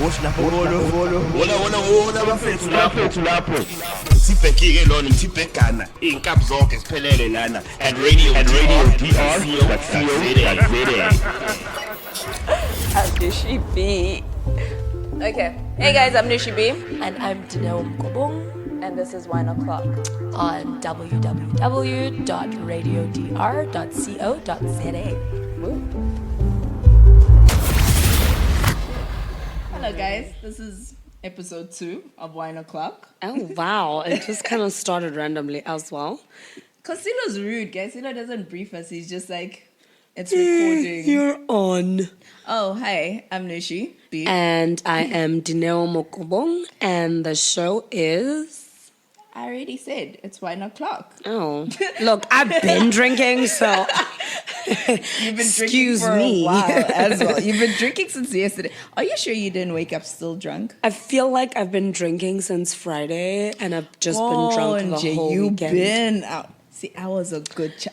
Wosh lapho bolo. Wona bafethu lapho. Sibhekike lona mthibhekana. Inkap zonke siphelele lana and radio I'm Nushi B. Okay. Hey guys, I'm Nushi B. And I'm Dineo. And this is Wineoclock On www.radiodr.co.za. Hello guys, this is episode 2 of Wineoclock. Oh, wow. It just kind of started randomly as well. Cause Silo's rude, guys. Silo doesn't brief us. He's just like, it's recording. You're on. Oh, hi. I'm Nushi B. And I am Dineo Mokobong, and the show is... I already said, it's Wineoclock. Oh. Look, I've been drinking, so... You've been Excuse drinking for me. a while as well. You've been drinking since yesterday. Are you sure you didn't wake up still drunk? I feel like I've been drinking since Friday, and I've just been drunk the whole you've weekend. been out. See, I was a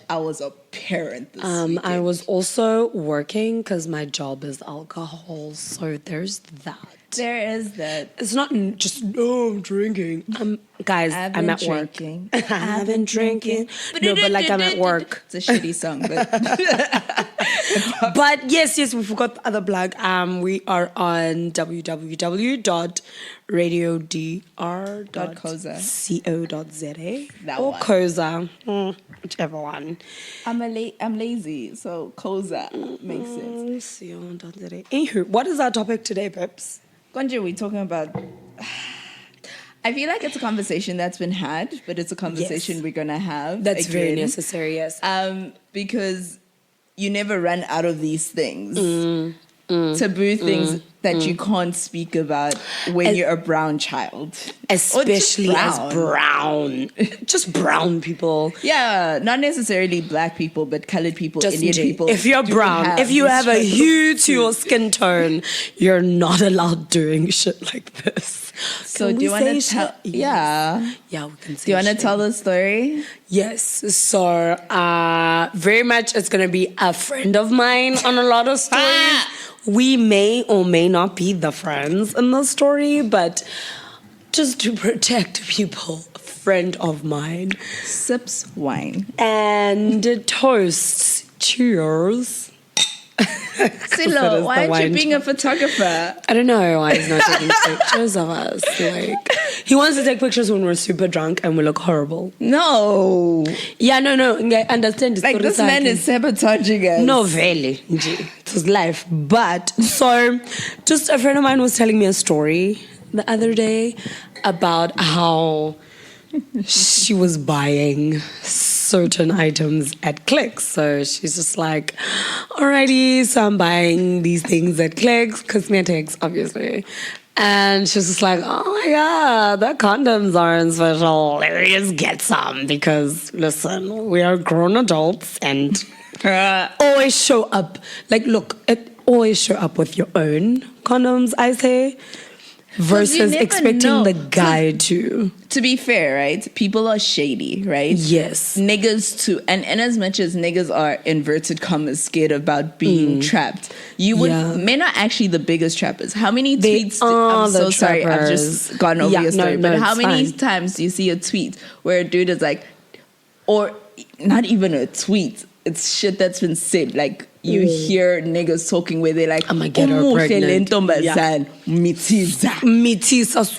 I was a parent this weekend. I was also working because my job is alcohol, so there's that. There is that. It's not just, no, I'm drinking. Guys, I'm at work. I've been drinking. No, but like I'm at work. It's a shitty song, but... But yes, we forgot the other plug. We are on www.radiodr.co.za That or one. Koza, whichever one. I'm lazy, so Koza makes sense. Co.za. Anywho, what is our topic today, Pips? Gonja, we're talking about... I feel like it's a conversation that's been had, but it's a conversation we're going to have That's very again. necessary, yes. Because you never run out of these things. Taboo things that you can't speak about when you're a brown child. Especially as brown. just brown people. Yeah, not necessarily black people, but colored people, Just Indian G. people. If you're do brown, if you these have a struggles hue to too. your skin tone, you're not allowed doing shit like this. So Can do you we want to say tell? shit? Yeah. Yeah, we can say Do you want to shit. tell the story? Yes. So, very much it's going to be a friend of mine on a lot of stories. We may or may not be the friends in the story, but just to protect people, a friend of mine. Sips wine. And toasts. Cheers. Silo, why aren't you being a photographer? I don't know why he's not taking pictures of us. Like, he wants to take pictures when we're super drunk and we look horrible. No. Yeah, no. I understand. Like, this man is sabotaging us. No, really. It was life. But, so, just a friend of mine was telling me a story the other day about how she was buying certain items at Clicks. So she's just like, alrighty, so I'm buying these things at Clicks, cosmetics, obviously. And she's just like, oh my God, the condoms are on special. Let me just get some because, listen, we are grown adults and always show up. Like, look, always show up with your own condoms, I say. Versus never expecting know. the guy to. To be fair, right? People are shady, right? Yes. Niggas too. And as much as niggas are, inverted commas, scared about being trapped, men are actually the biggest trappers. How many tweets... I'm so sorry, I've just gone over your story. But how many times do you see a tweet where a dude is like... Or not even a tweet. It's shit that's been said. Like, you hear niggas talking where they're like, I'ma get her pregnant. Mitisa. So So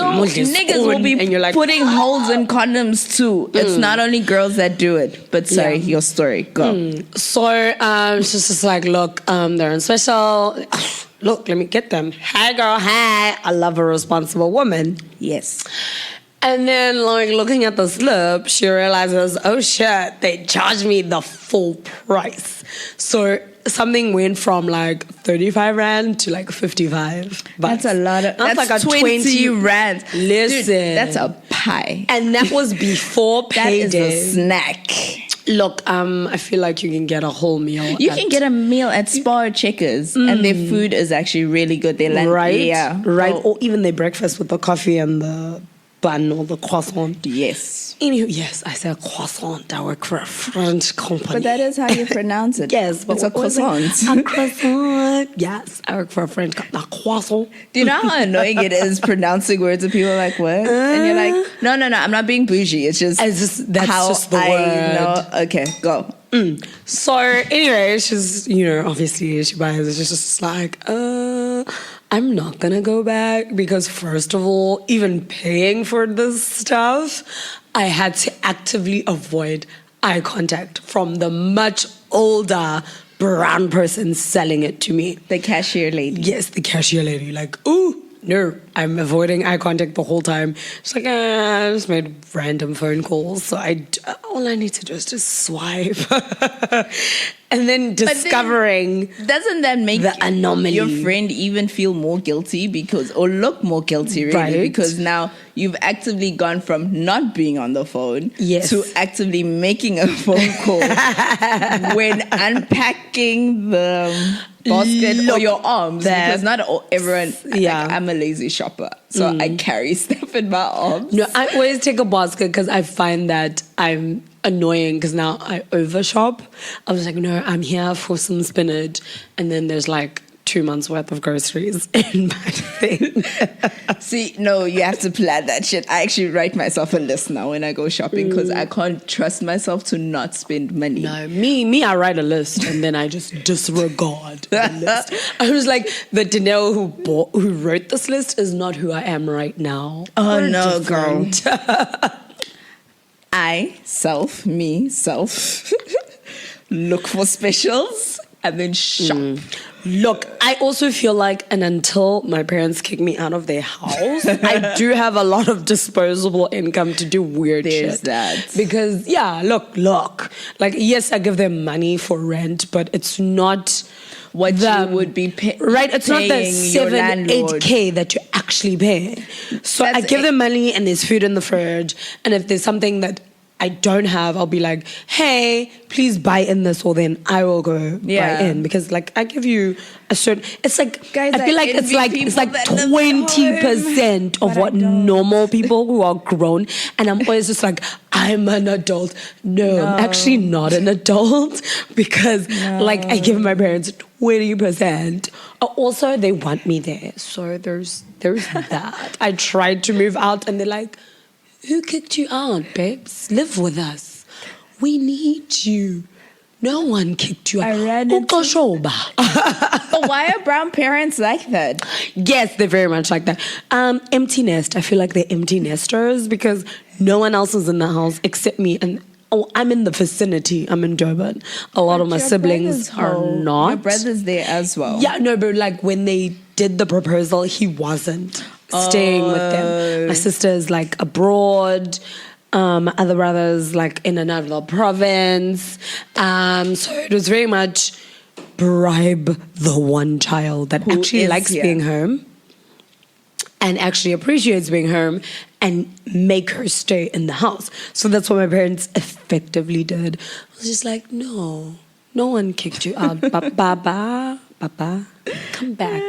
niggas will be and you're like, putting holes in condoms too. It's not only girls that do it. But sorry, your story. Go. So she's just like, look, they're on special. Look, let me get them. Hi, girl. Hi. I love a responsible woman. Yes. And then, like, looking at the slip, she realizes, oh shit, they charged me the full price. So something went from like 35 Rand to like 55. That's a lot of... That's like a 20 Rand. Listen. Dude, that's a pie. And that was before That payday. is a snack. Look, I feel like you can get a whole meal. You can get a meal at Spar Checkers, and their food is actually really good. They're like, right, yeah, right, or even their breakfast with the coffee and the bun or the croissant. Yes. Anywho, yes, I said croissant. I work for a French company. But that is how you pronounce it. Yes, but it's a what was it? croissant. A croissant. Yes, I work for a French company. A croissant. Do you know how annoying it is pronouncing words and people are like, what? And you're like, no, I'm not being bougie. It's just that's how just the I word. know. Okay, go. So anyway, she's, obviously she buys it. She's just like, I'm not gonna go back because first of all, even paying for this stuff, I had to actively avoid eye contact from the much older brown person selling it to me. The cashier lady. Yes, the cashier lady. Like, ooh, no, I'm avoiding eye contact the whole time. She's like, I just made random phone calls. So all I need to do is just swipe. And then discovering doesn't that make the anomaly. Your friend even feel more guilty or look more guilty, really? Right. Because now you've actively gone from not being on the phone to actively making a phone call when unpacking the basket or your arms, because not everyone. Like, I'm a lazy shopper, so I carry stuff in my arms. No, I always take a basket because I find that I'm annoying because now I overshop. I was like, no, I'm here for some spinach, and then there's like 2 months worth of groceries in my thing. See, no, you have to plan that shit. I actually write myself a list now when I go shopping because I can't trust myself to not spend money. No, me, I write a list and then I just disregard the list. I was like, the Dineo who wrote this list is not who I am right now. Oh, We're no, different. girl. Me, look for specials and then shop. Look, I also feel like, and until my parents kick me out of their house, I do have a lot of disposable income to do weird There's shit. that. Because, look. Like, yes, I give them money for rent, but it's not what you would be right. It's not the paying your 7-8K that you actually pay. So I give them money and there's food in the fridge. And if there's something that I don't have, I'll be like, hey, please buy in this, or then I will go buy in, because like I give you a certain. It's like, guys, I feel like it's like 20% of what normal people who are grown, and I'm always just like, I'm an adult. No, I'm actually not an adult because like I give my parents 20%. Also, they want me there, so there's that. I tried to move out, and they're like, who kicked you out, babes? Live with us. We need you. No one kicked you out. I ran into... But why are brown parents like that? Yes, they're very much like that. Empty nest. I feel like they're empty nesters because no one else is in the house except me. And I'm in the vicinity. I'm in Durban. A lot of my siblings are not. Your brother's there as well. Yeah, no, but like when they did the proposal, he wasn't staying with them. My sister is like abroad. My other brother's like in another province. So it was very much bribe the one child that actually likes being home and actually appreciates being home and make her stay in the house. So that's what my parents effectively did. I was just like, no one kicked you out. Papa, come back.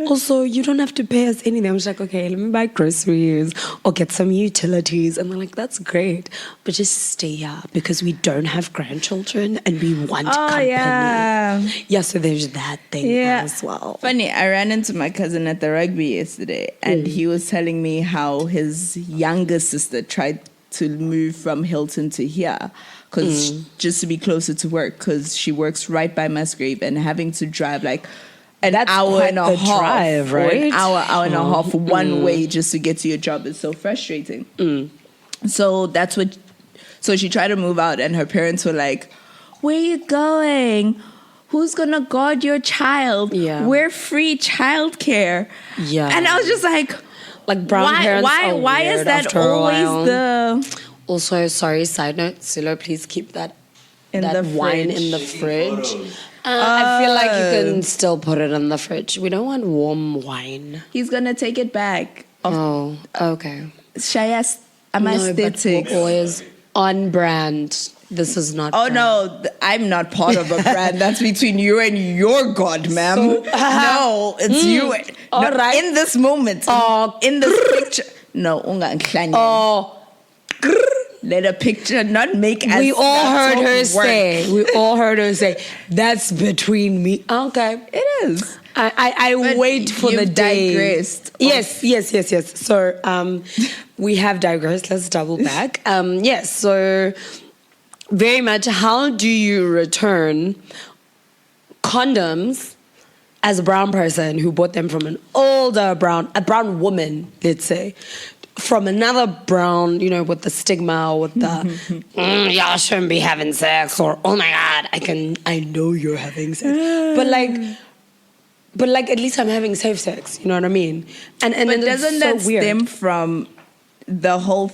Also, you don't have to pay us anything. I'm just like, okay, let me buy groceries or get some utilities. And they're like, that's great, but just stay here because we don't have grandchildren and we want company. Yeah, so there's that thing as well. Funny, I ran into my cousin at the rugby yesterday, and he was telling me how his younger sister tried to move from Hilton to here because just to be closer to work, because she works right by Musgrave, and having to drive like an hour and a half, drive, right? Or an hour and a half one way just to get to your job is so frustrating. So so she tried to move out, and her parents were like, where are you going? Who's gonna guard your child? We're free childcare. And I was just like brown parents why is that always the... Also, sorry, side note, Silo, please keep that wine in the fridge. I feel like you can still put it in the fridge. We don't want warm wine. He's gonna take it back. Oh, okay. Shayas, am I aesthetic? But we're always on brand. This is not. Oh, no, I'm not part of a brand. That's between you and your God, ma'am. No, it's you. All right. In this moment, in this picture. No, ungangihlanye. Oh, Let a picture not make us. we all heard her work. say. We all heard her say. That's between me. Okay, It is. I But wait for the you've day. digressed. Yes. So we have digressed. Let's double back. Yes. So very much. How do you return condoms as a brown person who bought them from a brown woman, let's say, from another brown, with the stigma or with the y'all shouldn't be having sex, or oh my God, I know you're having sex, but like at least I'm having safe sex, you know what I mean? And But then doesn't it's that so weird. stem from the whole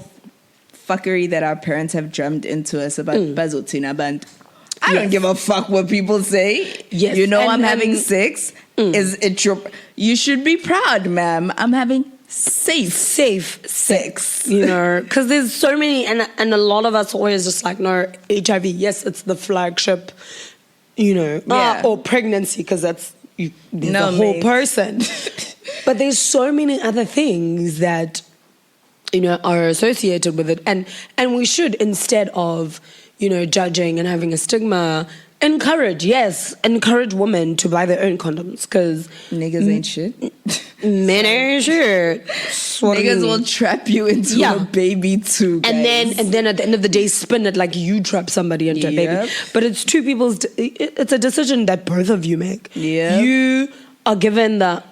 fuckery that our parents have drummed into us about bazotina band? I don't give a fuck what people say. Yes, I'm having sex. Is it you should be proud, ma'am. I'm having safe sex. Because there's so many, and a lot of us always just like, no, HIV, yes, it's the flagship, or pregnancy, because that's the whole mate. person. But there's so many other things that, are associated with it. And we should, instead of, judging and having a stigma, encourage women to buy their own condoms, because Niggas ain't shit. men ain't shit. Niggas will trap you into a baby too, guys. And then at the end of the day, spin it like you trap somebody into a baby. But it's two people's. It's a decision that both of you make. Yeah, you are given the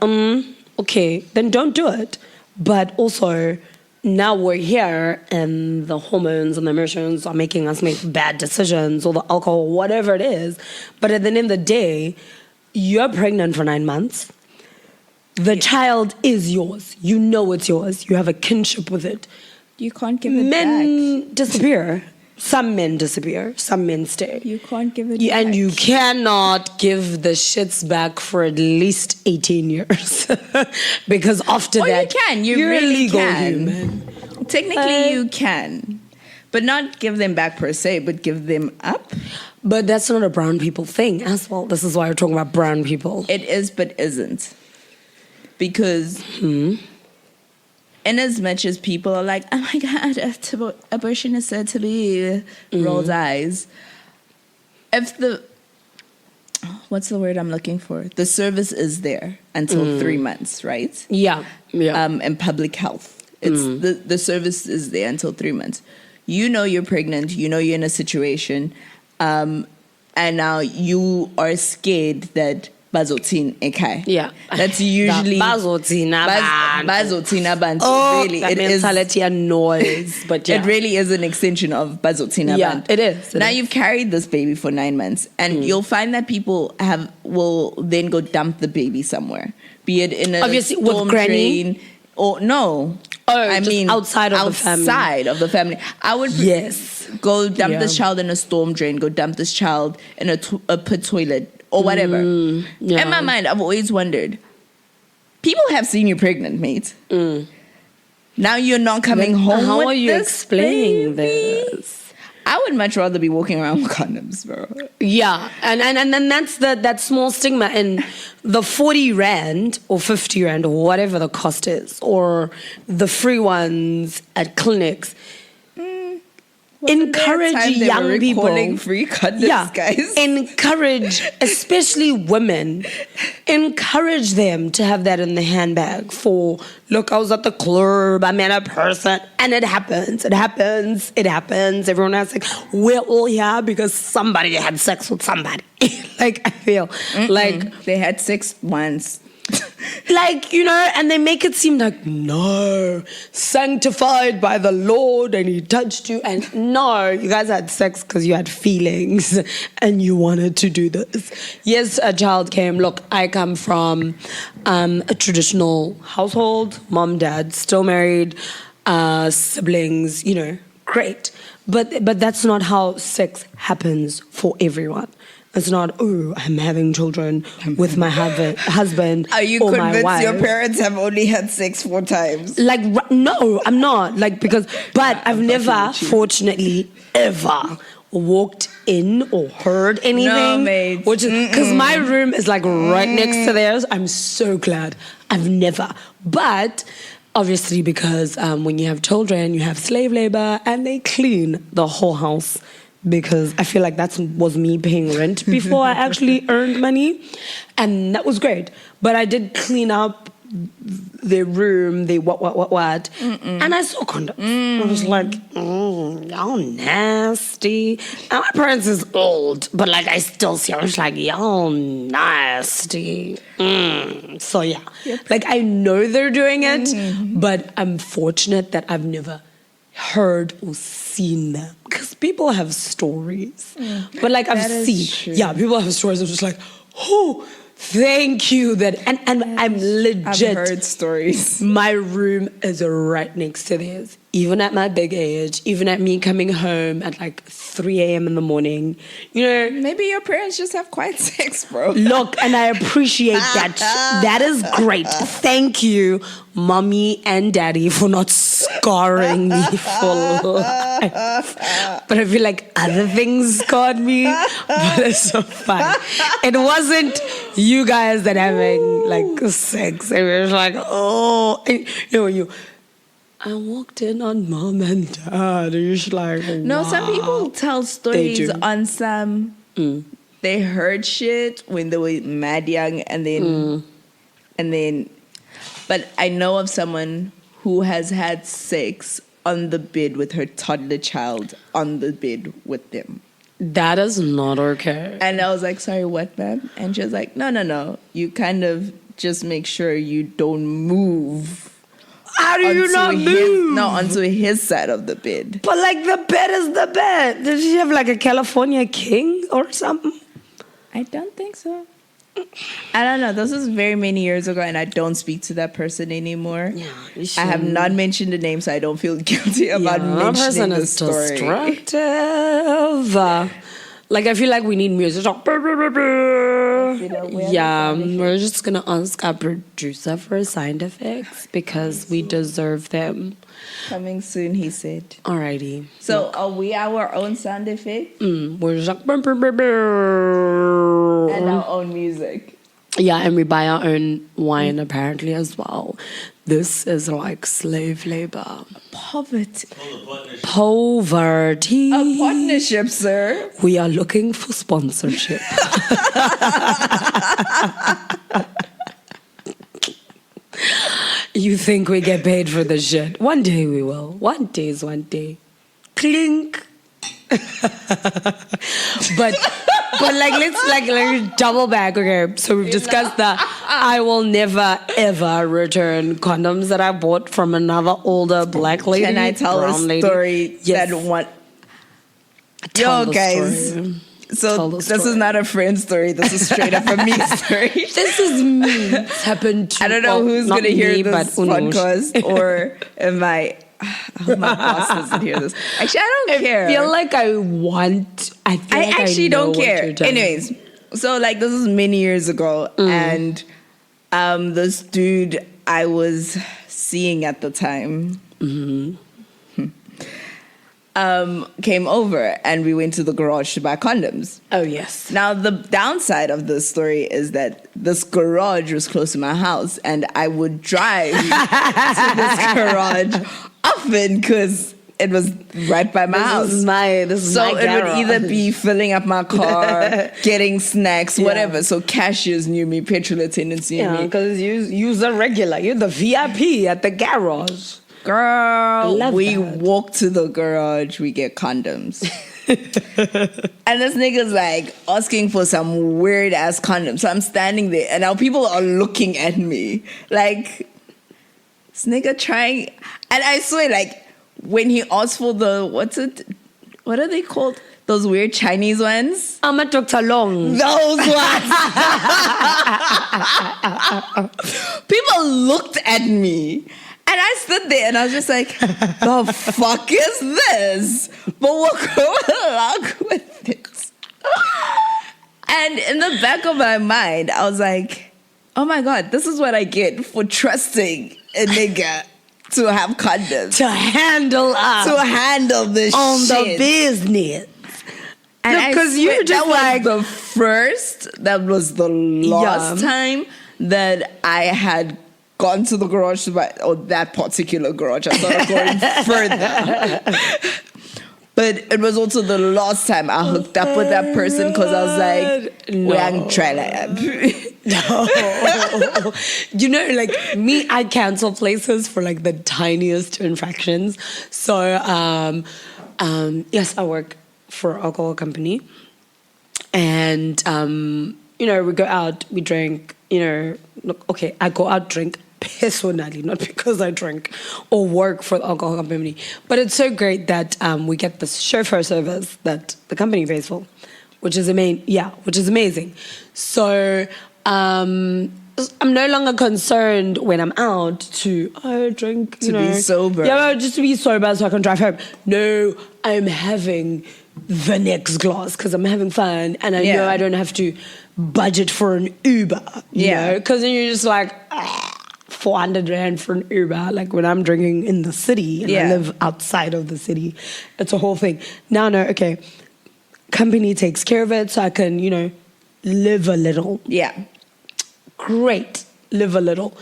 okay, then don't do it. But also, now we're here, and the hormones and the emotions are making us make bad decisions, or the alcohol, whatever it is. But at the end of the day, you're pregnant for 9 months. The child is yours. You know it's yours. You have a kinship with it. You can't give it back. Men disappear. Some men disappear. Some men stay. You can't give it back. And you cannot give the shits back for at least 18 years. Because after that, you can. You're a really legal can. human. Technically, you can. But not give them back per se, but give them up. But that's not a brown people thing as well. This is why we're talking about brown people. It is, but isn't. Because in as much as people are like, oh my God, abortion is said to be, rolls eyes. If what's the word I'm looking for? The service is there until 3 months, right? Yeah. In public health. It's the service is there until 3 months. You're pregnant, you're in a situation, and now you are scared that bazotin ekai. Yeah. That's usually bazotina band. Oh, really, that mentality and noise. But yeah. It really is an extension of bazotina band. It is. Now you've carried this baby for 9 months, and you'll find that people will then go dump the baby somewhere, be it in a obviously storm with granny drain, or no. I mean outside of the family. I would go dump this child in a storm drain. Go dump this child in a pit toilet or whatever. In my mind, I've always wondered. People have seen you pregnant, mate. Now you're not coming home. How with are you this explaining baby? this? I would much rather be walking around with condoms, bro. Yeah, and then that's that small stigma, and the 40 rand or 50 rand or whatever the cost is, or the free ones at clinics. Encourage young people. Free condoms, guys. Encourage, especially women, encourage them to have that in the handbag for, look, I was at the club, I met a person, and it happens. Everyone has like, we're all here because somebody had sex with somebody. Like, I feel like they had sex once. Like, and they make it seem like, no, sanctified by the Lord and he touched you. And no, you guys had sex because you had feelings and you wanted to do this. Yes, a child came. Look, I come from a traditional household, mom, dad, still married, siblings, great. But that's not how sex happens for everyone. It's not, I'm having children with my husband. Are you or convinced my wife. your parents have only had sex 4 times? Like, no, I'm not. Like, but I've never, fortunately, ever walked in or heard anything. No, mate. Which is, because my room is like right next to theirs. I'm so glad. I've never. But Obviously, because when you have children, you have slave labor, and they clean the whole house. Because I feel like that was me paying rent before I actually earned money, and that was great. But I did clean up their room, they what, and I saw condoms. I was like, y'all nasty. And my parents is old, but like I still see. I was like, y'all nasty. So yeah, like I know they're doing it, but I'm fortunate that I've never heard or seen them, because people have stories. But like I've seen, people have stories. I'm just like, oh. Thank you. And I'm legit. I've heard stories. My room is right next to theirs. Even at my big age, even at me coming home at like 3 a.m. in the morning, you know. Maybe your parents just have quiet sex, bro. Look, and I appreciate that. That is great. Thank you, mommy and daddy, for not scarring me for life. But I feel like other things scarred me, but it's so fun. It wasn't you guys that having like sex. It was like, oh, and, you know, when I walked in on mom and dad. And you're just like, wow. No, some people tell stories on some. They heard shit when they were mad young, and then. But I know of someone who has had sex on the bed with her toddler child on the bed with them. That is not okay. And I was like, sorry, what, ma'am? And she was like, no. You kind of just make sure you don't move. How do you not move? Onto his side of the bed. But like the bed is the bed. Did she have like a California king or something? I don't think so. I don't know. This was very many years ago, and I don't speak to that person anymore. Yeah, I have not mentioned the name, so I don't feel guilty about mentioning the story. Destructive. Like, I feel like we need music. Yeah, we're just gonna ask our producer for sound effects because we deserve them. Coming soon, he said. Alrighty. So, are we our own sound effect? We're just like... And our own music. Yeah, and we buy our own wine apparently as well. This is like slave labor. Poverty. Poverty. A partnership, sir. We are looking for sponsorship. You think we get paid for this shit? One day we will. One day is one day. Clink. But let's double back. Okay, so we've discussed that I will never ever return condoms that I bought from another older black lady. Can I tell a story? Yes. That one? Tell Yo, guys. Story. So this is not a friend story. This is straight up a me story. This is me. It's happened to. I don't know who's going to hear this podcast, or am I hope my boss doesn't hear this. Actually, I don't care. I feel like I actually don't care. Anyways, so like this is many years ago, and this dude I was seeing at the time came over, and we went to the garage to buy condoms. Oh yes. Now the downside of this story is that this garage was close to my house, and I would drive to this garage often because it was right by my house. This is my it would either be filling up my car, getting snacks, whatever. So cashiers knew me, petrol attendants knew me. Because you're the regular. You're the VIP at the garage. Girl, we walk to the garage, we get condoms. And this nigga's like asking for some weird ass condoms. So I'm standing there, and now people are looking at me like, this nigga trying. And I swear, like, when he asked for the, what are they called? Those weird Chinese ones? I'm a Dr. Long. Those ones. People looked at me. And I stood there and I was just like, the fuck is this? But we'll go along with it. And in the back of my mind, I was like, oh my God, this is what I get for trusting a nigga to have condoms. To handle us. To handle this on shit. The business. And because you just like the first, that was the last time that I had gone to the garage to buy, or that particular garage. I started going further. But it was also the last time I hooked up with that person because I was like, No. No. You know, like me, I cancel places for like the tiniest infractions. So, yes, I work for an alcohol company. And, you know, we go out, we drink, you know, look, okay, I go out, drink personally, not because I drink or work for the alcohol company. But it's so great that we get this chauffeur service that the company pays for, which is amazing. So I'm no longer concerned when I'm out to drink, to be sober. Yeah, just to be sober so I can drive home. No, I'm having the next glass because I'm having fun and I know I don't have to budget for an Uber. You know? Because then you're just like, 400 rand for an Uber. Like when I'm drinking in the city and I live outside of the city, it's a whole thing. Now, no, okay. Company takes care of it so I can, you know, live a little. Yeah. Great. Live a little.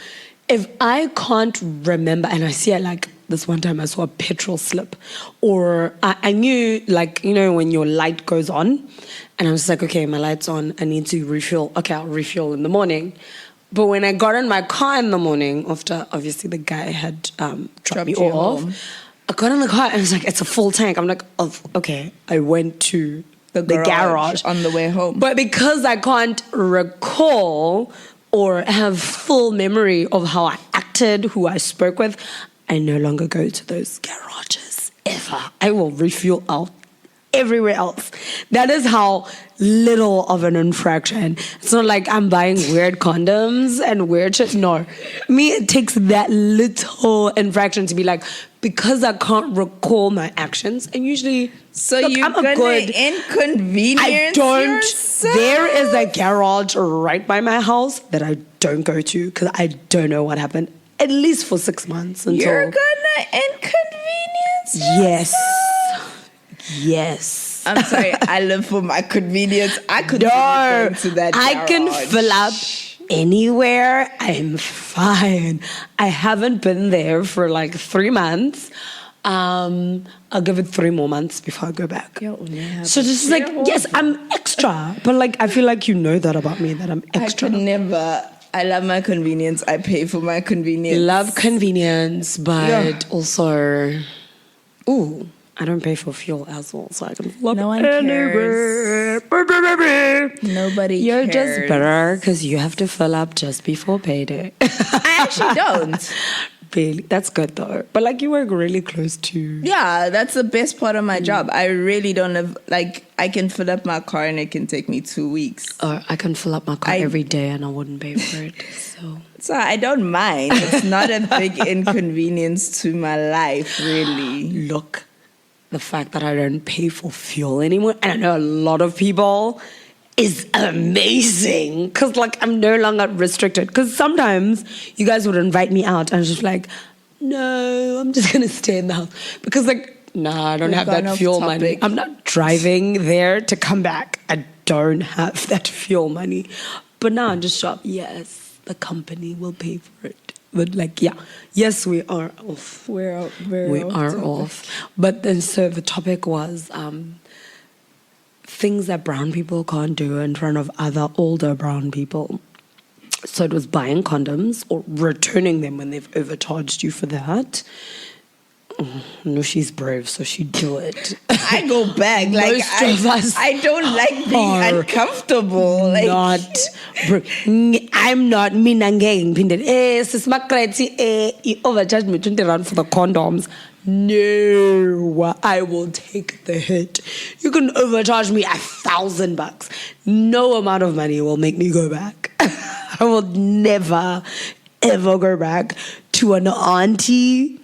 If I can't remember, and I see it like this one time I saw a petrol slip, or I knew, like, you know, when your light goes on, and I was like, okay, my light's on, I need to refuel. Okay, I'll refuel in the morning. But when I got in my car in the morning, after obviously the guy had dropped me off, home. I got in the car and I was like, it's a full tank. I'm like, oh, okay. I went to the garage on the way home. But because I can't recall or have full memory of how I acted, who I spoke with, I no longer go to those garages ever. I will refuel out everywhere else. That is how little of an infraction. It's not like I'm buying weird condoms and weird shit. No. Me, it takes that little infraction to be like, because I can't recall my actions, and usually... So you're gonna inconvenience I don't. yourself? There is a garage right by my house that I don't go to because I don't know what happened. At least for 6 months until... You're gonna inconvenience Yes. yourself? Yes. I'm sorry, I live for my convenience. I could No, going to that I garage. can fill up anywhere. I'm fine. I haven't been there for like 3 months. I'll give it 3 more months before I go back. So just like, yes, I'm extra. But like, I feel like you know that about me, that I'm extra. I could never. I love my convenience. I pay for my convenience. Love convenience, but also, I don't pay for fuel as well, so I can fill up No one anywhere. Nobody You're cares. just better because you have to fill up just before payday. I actually don't. Really? That's good though. But like you work really close to... Yeah, that's the best part of my job. I really don't have, like, I can fill up my car and it can take me 2 weeks. Or I can fill up my car every day and I wouldn't pay for it. So I don't mind. It's not a big inconvenience to my life, really. Look, the fact that I don't pay for fuel anymore, and I know a lot of people, is amazing. Because, like, I'm no longer restricted. Because sometimes you guys would invite me out and I was just like, no, I'm just going to stay in the house. Because, like, nah, I don't have that fuel money. I'm not driving there to come back. I don't have that fuel money. But now I just shop. Yes, the company will pay for it. But like, yeah, yes, we are off. We are off. But then, so the topic was things that brown people can't do in front of other older brown people. So it was buying condoms or returning them when they've overcharged you for that. Nushi's brave, so she'd do it. I go back. Like, Most of us I don't like being uncomfortable. Like, I'm not minangeng pinded. You overcharged me 20 rand for the condoms. No, I will take the hit. You can overcharge me $1,000. No amount of money will make me go back. I will never, ever go back to an auntie.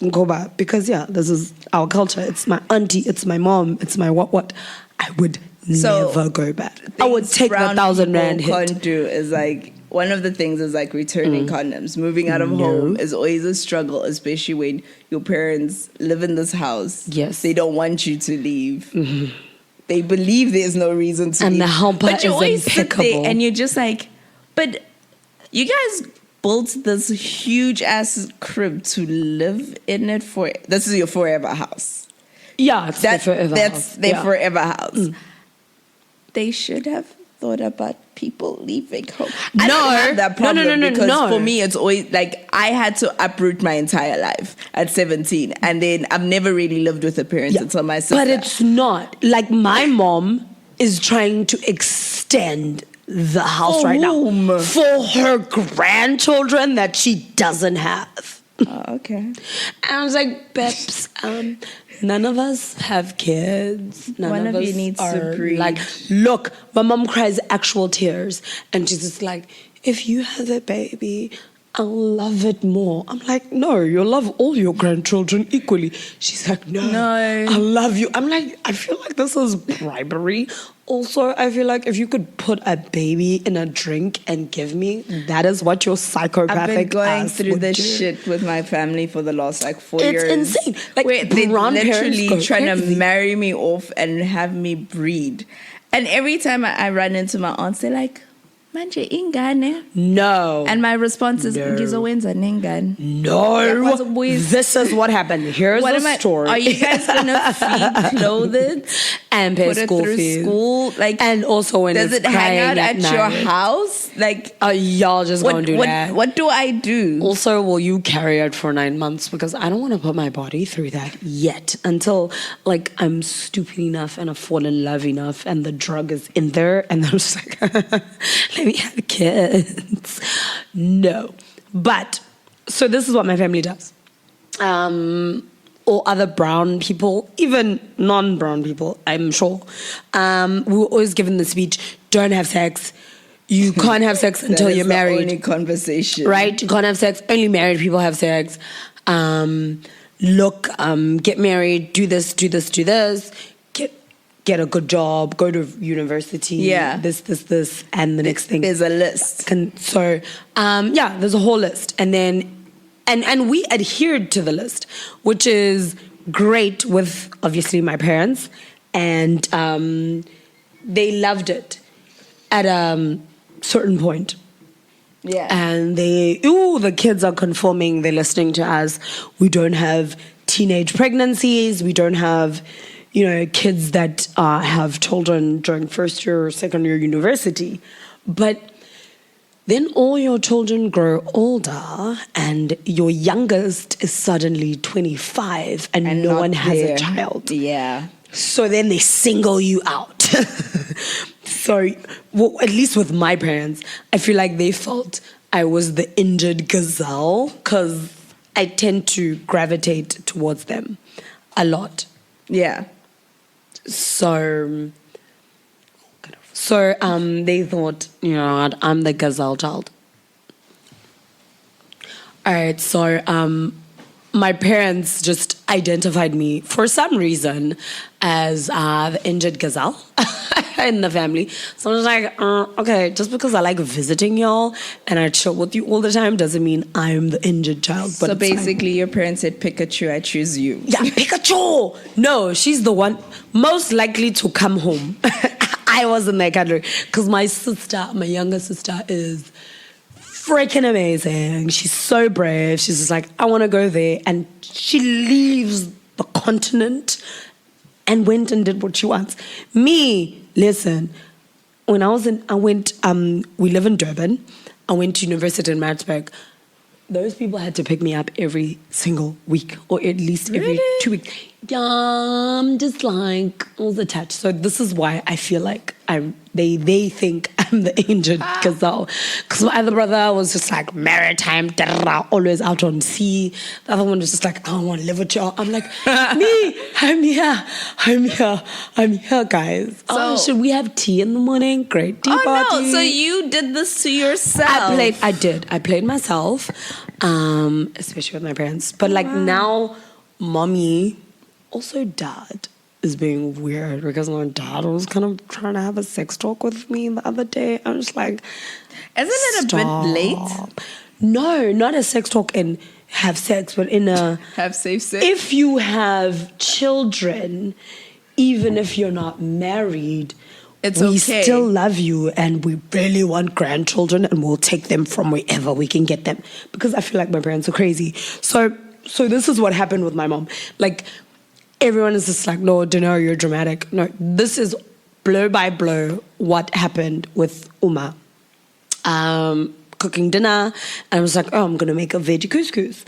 Go back because this is our culture. It's my auntie, it's my mom, it's my what. I would never go back. I would take the 1,000 rand hit. Can't do is like one of the things is like returning condoms. Moving out of home is always a struggle, especially when your parents live in this house. Yes, they don't want you to leave. Mm-hmm. They believe there's no reason to leave. And the helper but you is always impeccable. sit there and you're just like, but you guys built this huge ass crib to live in it for. This is your forever house. Yeah, it's their forever house. Their forever house. They should have thought about people leaving home. I don't have that problem because for me it's always like I had to uproot my entire life at 17, and then I've never really lived with a parent until my sister. But it's not like my mom is trying to extend the house right now for her grandchildren that she doesn't have. Oh, okay. And I was like, Beps, none of us have kids. None of us you needs are to breathe. like, look, my mom cries actual tears. And she's just like, if you have a baby, I'll love it more. I'm like, no, you'll love all your grandchildren equally. She's like, no, I love you. I'm like, I feel like this is bribery. Also, I feel like if you could put a baby in a drink and give me, that is what your psychopathic I've been going ass through would this do. shit with my family for the last 4 years. It's insane. Like, where they're brown literally parents go trying crazy. to marry me off and have me breed. And every time I run into my aunts, they're like, manje ingane. No. And my response is, ngizowenza nengane. No. This is what happened. Here's the story. Are you guys gonna feed, clothe it, and pay put it school through fees? school? Like, and also when does it's it hang out crying at your night. house? Like, y'all just gonna do that. What do I do? Also, will you carry it for 9 months? Because I don't want to put my body through that yet until like I'm stupid enough and I fall in love enough and the drug is in there and I'm just like, let me have kids. No. But, so this is what my family does. Or other brown people, even non-brown people, I'm sure. We were always given the speech, don't have sex. You can't have sex until you're married. That is the only conversation. Right? You can't have sex. Only married people have sex. Get married, do this. Get a good job, go to university. Yeah. This, and the next thing. There's a list. There's a whole list. And then, and we adhered to the list, which is great with, obviously, my parents. And they loved it at a certain point. Yeah. And the kids are conforming, they're listening to us. We don't have teenage pregnancies. We don't have, kids that have children during first year or second year university. But then all your children grow older and your youngest is suddenly 25 and no one has a child. Yeah. So then they single you out. So, at least with my parents, I feel like they felt I was the injured gazelle because I tend to gravitate towards them a lot. Yeah. So they thought, I'm the gazelle child. All right, so my parents just identified me for some reason as the injured gazelle in the family. So I was like, okay, just because I like visiting y'all and I chill with you all the time doesn't mean I'm the injured child. But so basically your parents said, Pikachu, I choose you. Yeah, Pikachu! No, she's the one most likely to come home. I was in that category because my younger sister is freaking amazing. She's so brave. She's just like, I want to go there. And she leaves the continent and went and did what she wants. Me, listen, when we live in Durban. I went to university in Maritzburg. Those people had to pick me up every single week or at least every 2 weeks. Yeah, I'm just like all attached. So this is why I feel like they think I'm the injured gazelle. Because my other brother was just like maritime, always out on sea. The other one was just like, I don't want to live with you. I'm like, me, I'm here, guys. So, should we have tea in the morning? Great tea party. No, so you did this to yourself. I played myself, especially with my parents. But now, mommy, also dad, is being weird because my dad was kind of trying to have a sex talk with me the other day. I'm just like, isn't it a bit late? No, not a sex talk and have sex, but in a have safe sex. If you have children, even if you're not married, It's we okay. still love you and we really want grandchildren and we'll take them from wherever we can get them. Because I feel like my parents are crazy. So this is what happened with my mom. Like, everyone is just like, no, Dineo, you're dramatic. No, this is blow by blow what happened with Uma. Cooking dinner, and I was like, oh, I'm gonna make a veggie couscous.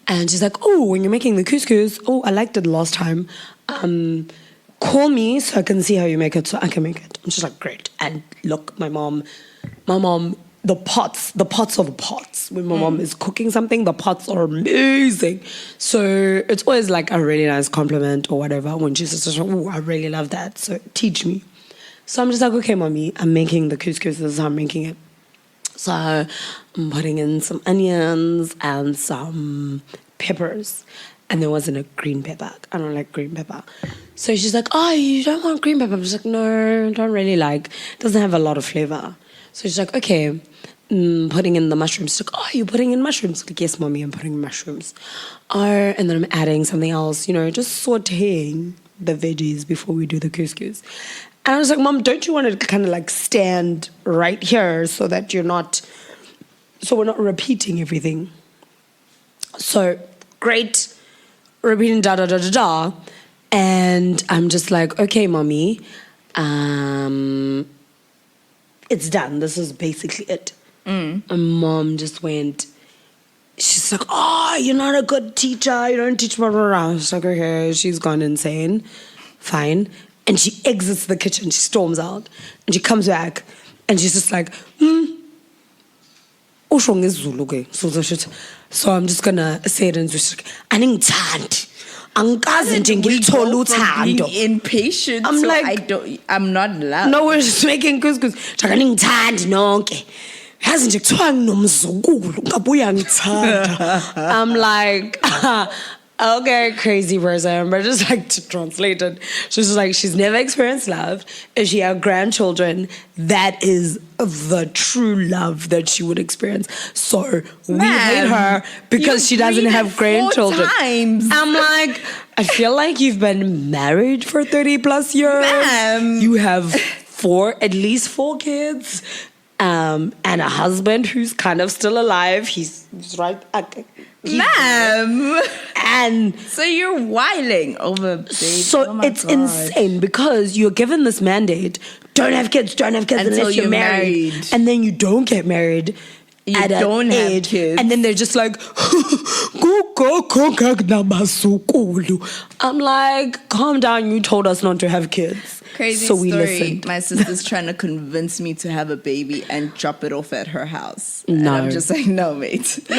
And she's like, oh, when you're making the couscous, oh, I liked it last time. Call me so I can see how you make it so I can make it. And she's like, great. And look, my mom, the pots are the pots. When my mom is cooking something, the pots are amazing. So it's always like a really nice compliment or whatever when she says, oh, I really love that. So teach me. So I'm just like, okay, mommy, I'm making the couscous. This is how I'm making it. So I'm putting in some onions and some peppers. And there wasn't a green pepper. I don't like green pepper. So she's like, oh, you don't want green pepper? I'm just like, no, I don't really like. It doesn't have a lot of flavor. So she's like, okay, putting in the mushrooms. She's like, oh, you're putting in mushrooms? I'm like, yes, mommy, I'm putting in mushrooms. And then I'm adding something else, just sauteing the veggies before we do the couscous. And I was like, Mom, don't you want to kind of like stand right here so that we're not repeating everything? So, great, repeating da-da-da-da-da. And I'm just like, okay, Mommy, it's done. This is basically it. And Mom just went, she's like, oh, you're not a good teacher. You don't teach blah, blah, blah. I was like, okay, she's gone insane. Fine. And she exits the kitchen. She storms out. And she comes back. And she's just like, Ushong is Zulu. So I'm just going to say it in Zulu. Aningithandi. Angikaze nje ngilithola uthando. Impatient. I'm so like, I'm not loud. No, we're just making couscous. Aningithandi nonke. Yazi nje kuthiwa nginomzukulu ngabuya ngithanda. I'm like, okay, crazy person, but just like to translate it, she's just like, she's never experienced love. If she had grandchildren, that is the true love that she would experience. So we hate her because she doesn't have grandchildren. 4 times. I'm like, I feel like you've been married for 30 plus years. Ma'am. You have at least 4 kids. And a husband who's kind of still alive. He's right. Ma'am. And so you're whiling over babe. So it's insane because you're given this mandate, don't have kids Until unless you're married. And then you don't get married. You don't have kids. And then they're just like, I'm like, calm down, you told us not to have kids. Crazy so we story. listened. My sister's trying to convince me to have a baby and drop it off at her house. No. And I'm just like, no, mate. No.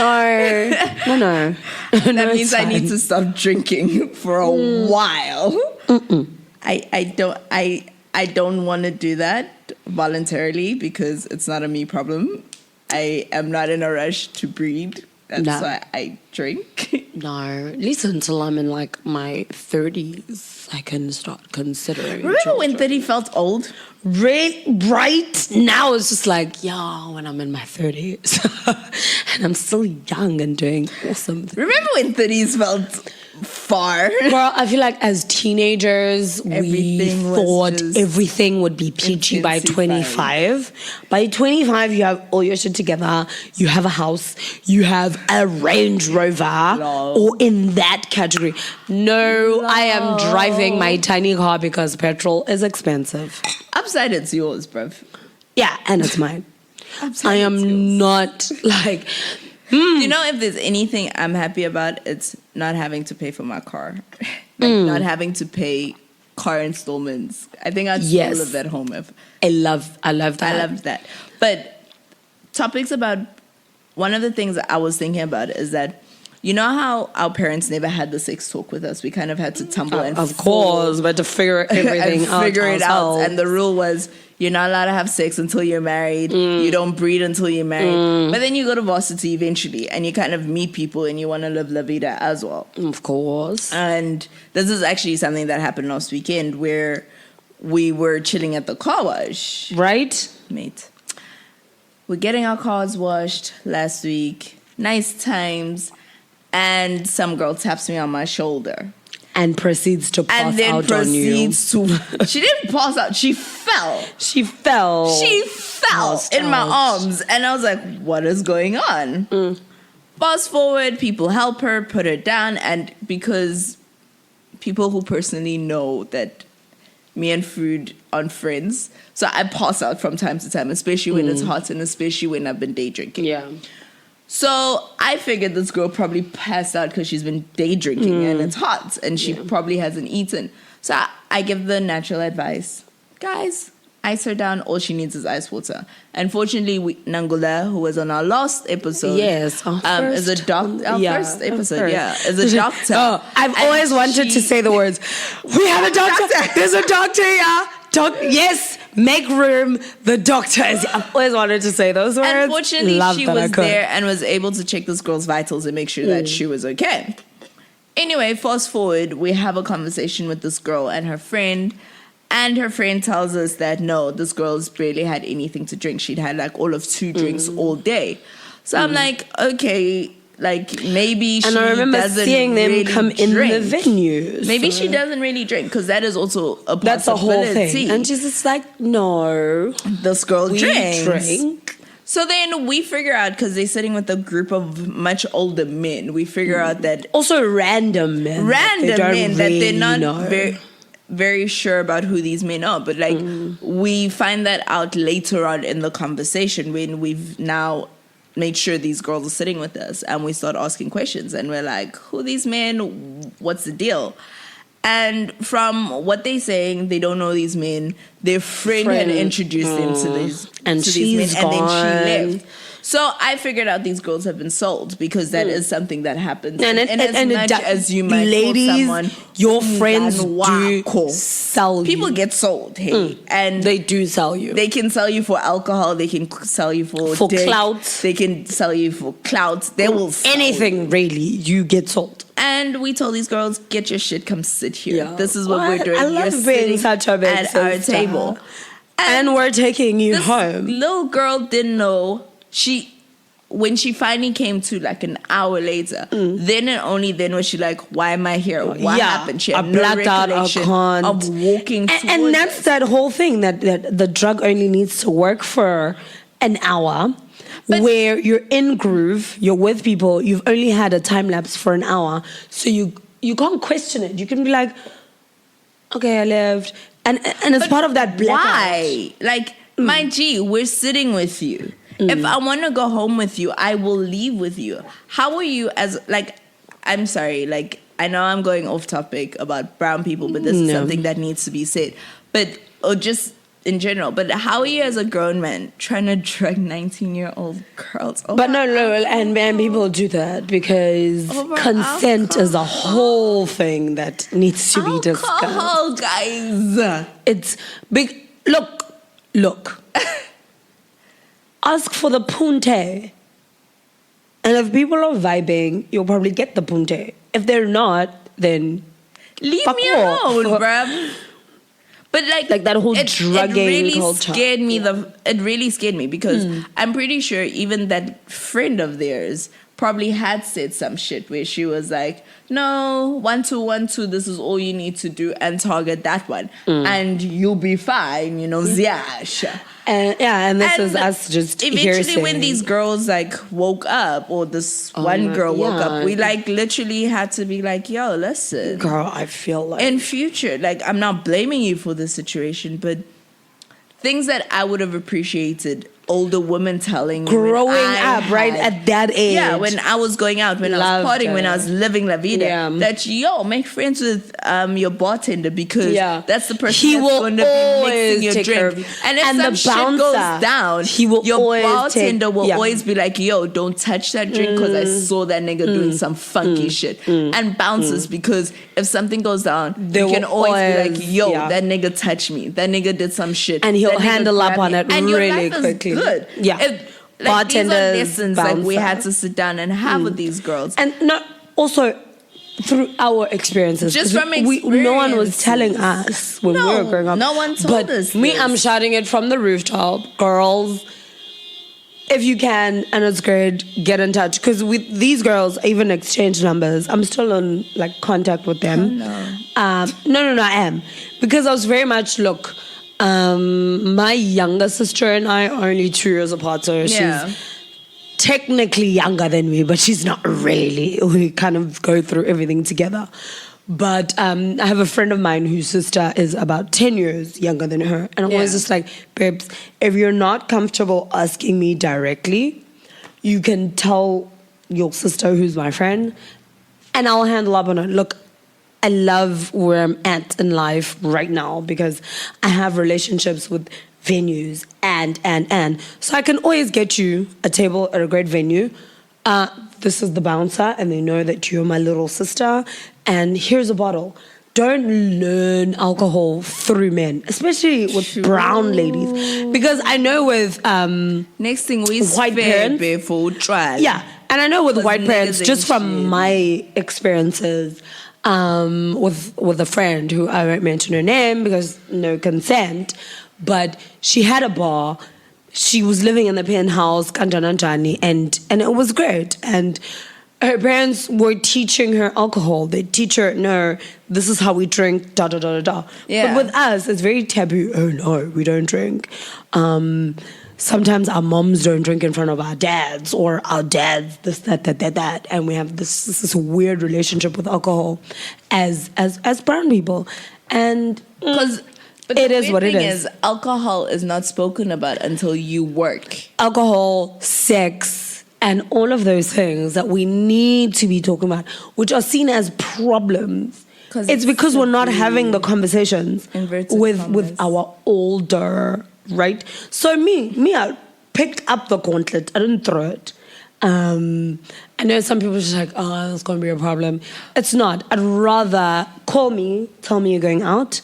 That means I need to stop drinking for a while. I don't want to do that voluntarily because it's not a me problem. I am not in a rush to breed. That's why I drink. No, at least until I'm in like my 30s, I can start considering. Remember when 30 felt old? Right now it's just like, yeah, when I'm in my 30s. And I'm still young and doing awesome things. Remember when 30s felt far? Well, I feel like as teenagers, we thought everything would be peachy by 25. By 25, you have all your shit together. You have a house. You have a Range Rover. Or in that category. No, I am driving my tiny car because petrol is expensive. Upside, it's yours, bruv. Yeah, and it's mine. I am not like... You know, if there's anything I'm happy about, it's not having to pay for my car. Not having to pay car installments. I think I'd still live at home if... I love that. I love that. But topics about... One of the things that I was thinking about is that, you know how our parents never had the sex talk with us? We kind of had to tumble and of course, we had to figure everything out. Figure it out. And the rule was, you're not allowed to have sex until you're married. You don't breed until you're married. But then you go to varsity eventually and you kind of meet people and you want to live la vida as well. Of course. And this is actually something that happened last weekend where we were chilling at the car wash. Right? Mate. We're getting our cars washed last week. Nice times. And some girl taps me on my shoulder. and proceeds to pass and then out on you. proceeds to. She didn't pass out. She fell. She fell. She fell Passed in my out. arms, and I was like, "What is going on?" Fast forward, people help her, put her down, and because people who personally know that me and food aren't friends, so I pass out from time to time, especially when it's hot and especially when I've been day drinking. Yeah. So I figured this girl probably passed out because she's been day drinking and it's hot and she probably hasn't eaten. So I give the natural advice, guys, ice her down. All she needs is ice water. Unfortunately, Nangula, who was on our last episode, Yes, is a doctor. Our first episode, is a doctor. I've always wanted to say the words. We have a doctor. There's a doctor here. Yes, make room. The doctor is. I've always wanted to say those words. Unfortunately, she was there and was able to check this girl's vitals and make sure that she was okay. Anyway, fast forward, we have a conversation with this girl and her friend. And her friend tells us that no, this girl's barely had anything to drink. She'd had like all of 2 drinks all day. So I'm like, okay, like maybe she doesn't And I remember seeing them really come in drink. the venue. Maybe she doesn't really drink because that is also a possibility. That's the whole thing. And she's just like, no, this girl we drinks. drink. So then we figure out, because they're sitting with a group of much older men, we figure out that Also random men. that they're not know. very sure about who these men are, but like we find that out later on in the conversation when we've now made sure these girls are sitting with us and we start asking questions and we're like, who are these men? What's the deal? And from what they're saying, they don't know these men. Their friend had introduced them to these men, and then she left. So I figured out these girls have been sold because that is something that happens. And as much as you might ladies, call someone, your friends do wako, sell you. people get sold, hey, and They do sell you. they can sell you for alcohol. They can sell you for dick, clout. They can sell you for clout. They will sell Anything really, you get sold. And we told these girls, get your shit, come sit here. Yeah. This is what we're doing. I love You're being sitting such a big at our sister. table. And we're taking you This home. little girl didn't know. When she finally came to like an hour later, then and only then was she like, why am I here? What happened? She had I no blacked out, I recollection can't. of walking towards And that's us. that whole thing that the drug only needs to work for an hour. Where you're in groove, you're with people, you've only had a time lapse for an hour, so you can't question it. You can be like, okay, I left, and it's part of that blackout. Why? Like, my G, we're sitting with you. If I want to go home with you, I will leave with you. How are you as, like, I'm sorry, like, I know I'm going off topic about brown people, but this is something that needs to be said. But, or just in general, but how are you as a grown man trying to drug 19-year-old girls? But no, and people do that because consent is a whole thing that needs to be discussed. Alcohol, guys. It's big. Look. Ask for the punte. And if people are vibing, you'll probably get the punte. If they're not, then leave fuck me off. alone, bruv. But like that whole drugging it really culture. scared me. It really scared me because I'm pretty sure even that friend of theirs probably had said some shit where she was like, no, 1 2 1 2, this is all you need to do and target that one and you'll be fine, Ziash. And this is us just eventually when these girls like woke up, or this one girl woke up, we like literally had to be like, yo, listen, girl, I feel like in future, like, I'm not blaming you for this situation, but things that I would have appreciated older women telling me growing up, right at that age. Yeah, when I was going out, when I was partying, when I was living la vida, that make friends with your bartender because that's the person that's going to be mixing your drink. And if some shit goes down, your bartender will always be like, yo, don't touch that drink because I saw that nigga doing some funky shit. And bouncers, because if something goes down, you can always be like, yo, that nigga touched me. That nigga did some shit. And he'll handle up on it and really quickly. Good. Yeah. Bartenders, these are lessons like we had to sit down and have with these girls. And not also through our experiences. Just from experience. No one was telling us when we were growing up. No one told us me, I'm shouting it from the rooftop. Girls, if you can, and it's great, get in touch. Because with these girls, even exchange numbers. I'm still in like contact with them. No, I am. Because I was very much, look, my younger sister and I are only 2 years apart, so she's technically younger than me, but she's not really. We kind of go through everything together. But I have a friend of mine whose sister is about 10 years younger than her. And I'm always just like, babes, if you're not comfortable asking me directly, you can tell your sister who's my friend, and I'll handle up on it. Look, I love where I'm at in life right now because I have relationships with venues and. So I can always get you a table at a great venue. This is the bouncer, and they know that you're my little sister, and here's a bottle. Don't learn alcohol through men, especially with brown ladies. Because I know with next thing we white parents before trial. Yeah, and I know with white parents, just from my experiences with a friend who I won't mention her name because no consent, but she had a bar. She was living in the penthouse, Kanjananjani, and it was great. And her parents were teaching her alcohol. They teach her, no, this is how we drink, da da da da da. Yeah. But with us, it's very taboo. Oh no, we don't drink. Sometimes our moms don't drink in front of our dads, or our dads this, that. And we have this weird relationship with alcohol as brown people. And because But it the is what it thing is. Alcohol is not spoken about until you work. Alcohol, sex, and all of those things that we need to be talking about, which are seen as problems. It's because we're not having the conversations with our older, right? So me, I picked up the gauntlet. I didn't throw it. I know some people are just like, oh, it's going to be a problem. It's not. I'd rather call me, tell me you're going out,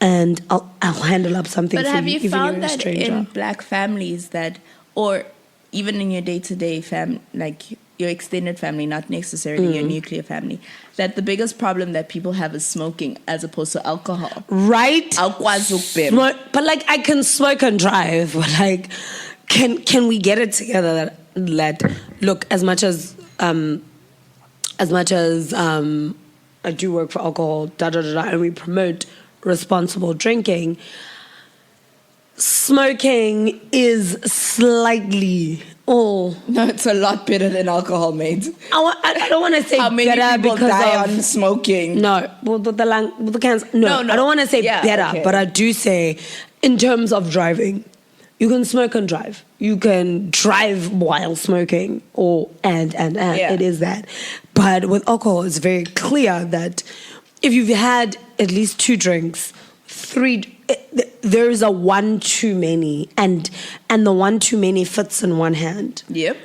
and I'll handle up something for you. But have you even found you're a that stranger. in black families that, or even in your day-to-day like your extended family, not necessarily your nuclear family, that the biggest problem that people have is smoking as opposed to alcohol? Right? But like I can smoke and drive, but like can we get it together that look, as much as I do work for alcohol, and we promote responsible drinking, smoking is slightly no, it's a lot better than alcohol, mate. I don't want to say how many better people because die of on smoking. No, with the cans. No, I don't want to say better, okay. but I do say in terms of driving, you can smoke and drive. You can drive while smoking, and it is that. But with alcohol, it's very clear that if you've had at least 2 drinks, 3, there's a 1 too many, and the 1 too many fits in one hand. Yep.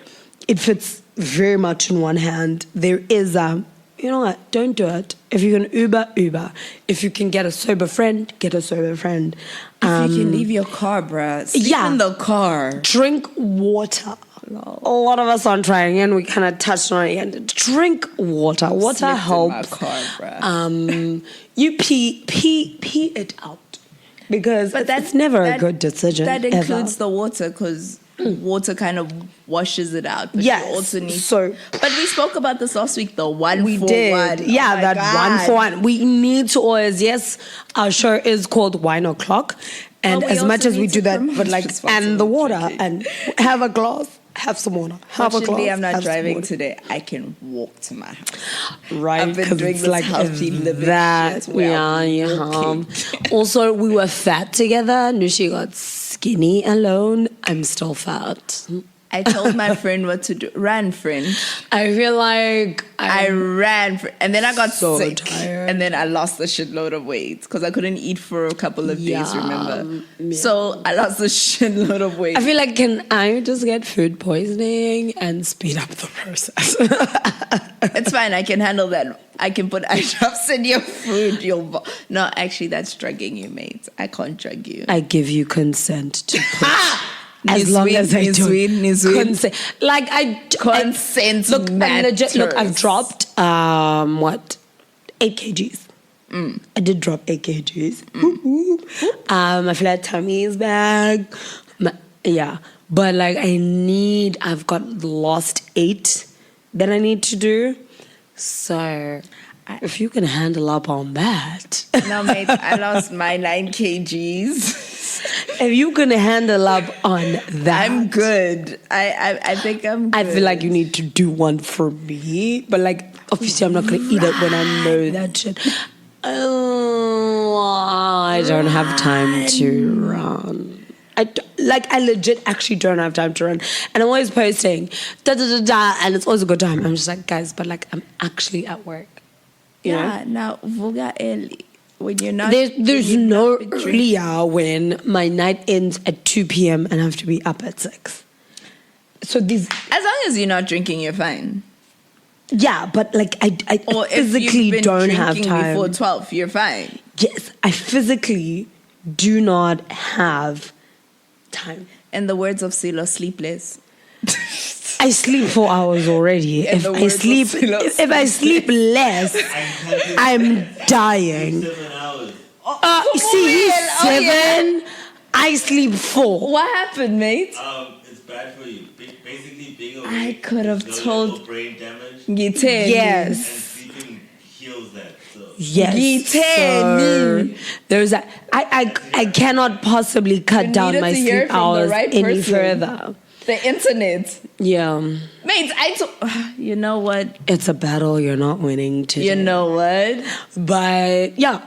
It fits very much in one hand. There is you know what? Don't do it. If you can Uber. If you can get a sober friend, get a sober friend. If you can leave your car, bruh. Sleep in the car. Drink water. A lot of us aren't trying, and we kind of touched on it again. Drink water. Water helps. In my car, bruh. You pee it out. Because that's never a good decision. That includes the water, because water kind of washes it out. But yes. You also need But we spoke about this last week, the 1 for 1. We did. Yeah, that God. 1 for 1. We need to always, yes, our show is called Wineoclock. And as much as we do that, but like, and the water, and have a glass. Have some water. Fortunately, I'm not driving today. I can walk to my house. Right. I've been doing this healthy living that. Also, we were fat together. Nushi got skinny alone. I'm still fat. I told my friend what to do. Ran, friend. I feel like I ran, and then I got so sick, tired. and then I lost a shitload of weight because I couldn't eat for a couple of days. Remember? Yeah. So I lost a shitload of weight. I feel like, can I just get food poisoning and speed up the process? It's fine. I can handle that. I can put eye drops in your food. No, actually, that's drugging you, mate. I can't drug you. I give you consent to put. As long as I do consent. Like consent matters. Look, I've dropped 8 kgs. I did drop 8 kgs. My flat tummy is back. But like I've got the last 8 that I need to do. So if you can handle up on that. No, mate, I lost my 9 kgs. If you can handle up on that. I'm good. I think I'm good. I feel like you need to do one for me. But like, obviously I'm not going to eat it when I know that shit. Oh, I don't have time to run. I legit actually don't have time to run. And I'm always posting, and it's always a good time. I'm just like, guys, but like, I'm actually at work. You know? Now, voga early. When you're not... There's no earlier when my night ends at 2 p.m. and I have to be up at 6. So these... As long as you're not drinking, you're fine. Yeah, but like, I or physically don't have time. Before 12, you're fine. Yes, I physically do not have time. In the words of Silo, sleepless. I sleep 4 hours already. If I sleep less, I'm dying. 7 hours. See, he's 7. I sleep 4. What happened, mate? It's bad for you. Basically, being awake. I could have told. Brain damage. Yes. And sleeping heals that. So. Yes. So there's that. I cannot possibly cut down my sleep hours any further. The internet. Yeah. Mate, you know what? It's a battle you're not winning today. You know what? But yeah,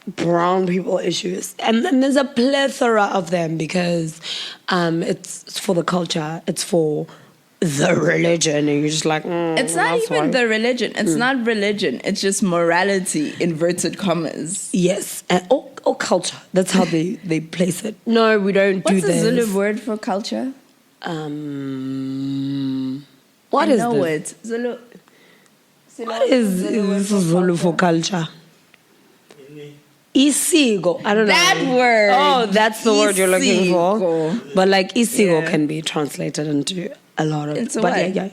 brown people issues. And then there's a plethora of them because it's for the culture. It's for the religion. And you're just like, it's not even the religion. It's not religion. It's just morality, inverted commas. Yes. And, or culture. That's how they place it. No, we don't do this. What's the Zulu word for culture? What is this? It. Zulu. What is Zulu for culture? Isigo. I don't know. That word. Oh, that's the word you're looking for. But like isigo can be translated into a lot of. Into but what? Yeah.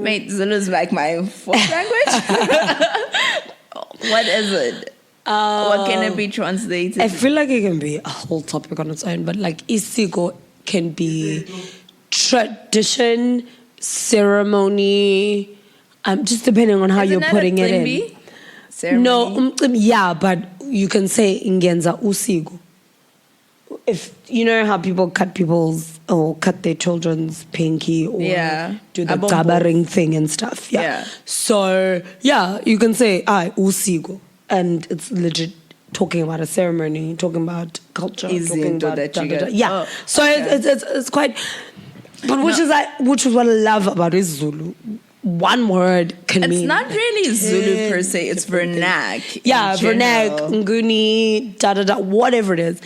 Mate, Zulu's like my fourth language. What is it? What can it be translated? I feel like it can be a whole topic on its own, but like isigo can be tradition, ceremony, just depending on how you're putting it in. Ceremony? No, yeah, but you can say ingenza usigo. If you know how people cut their children's pinky or do the gabaring thing and stuff. Yeah. So yeah, you can say usigo, and it's legit talking about a ceremony, talking about culture, talking about yeah. So it's quite, but which is what I love about Zulu. One word can mean. It's not really Zulu per se. It's vernac. Yeah, vernac, nguni, whatever it is.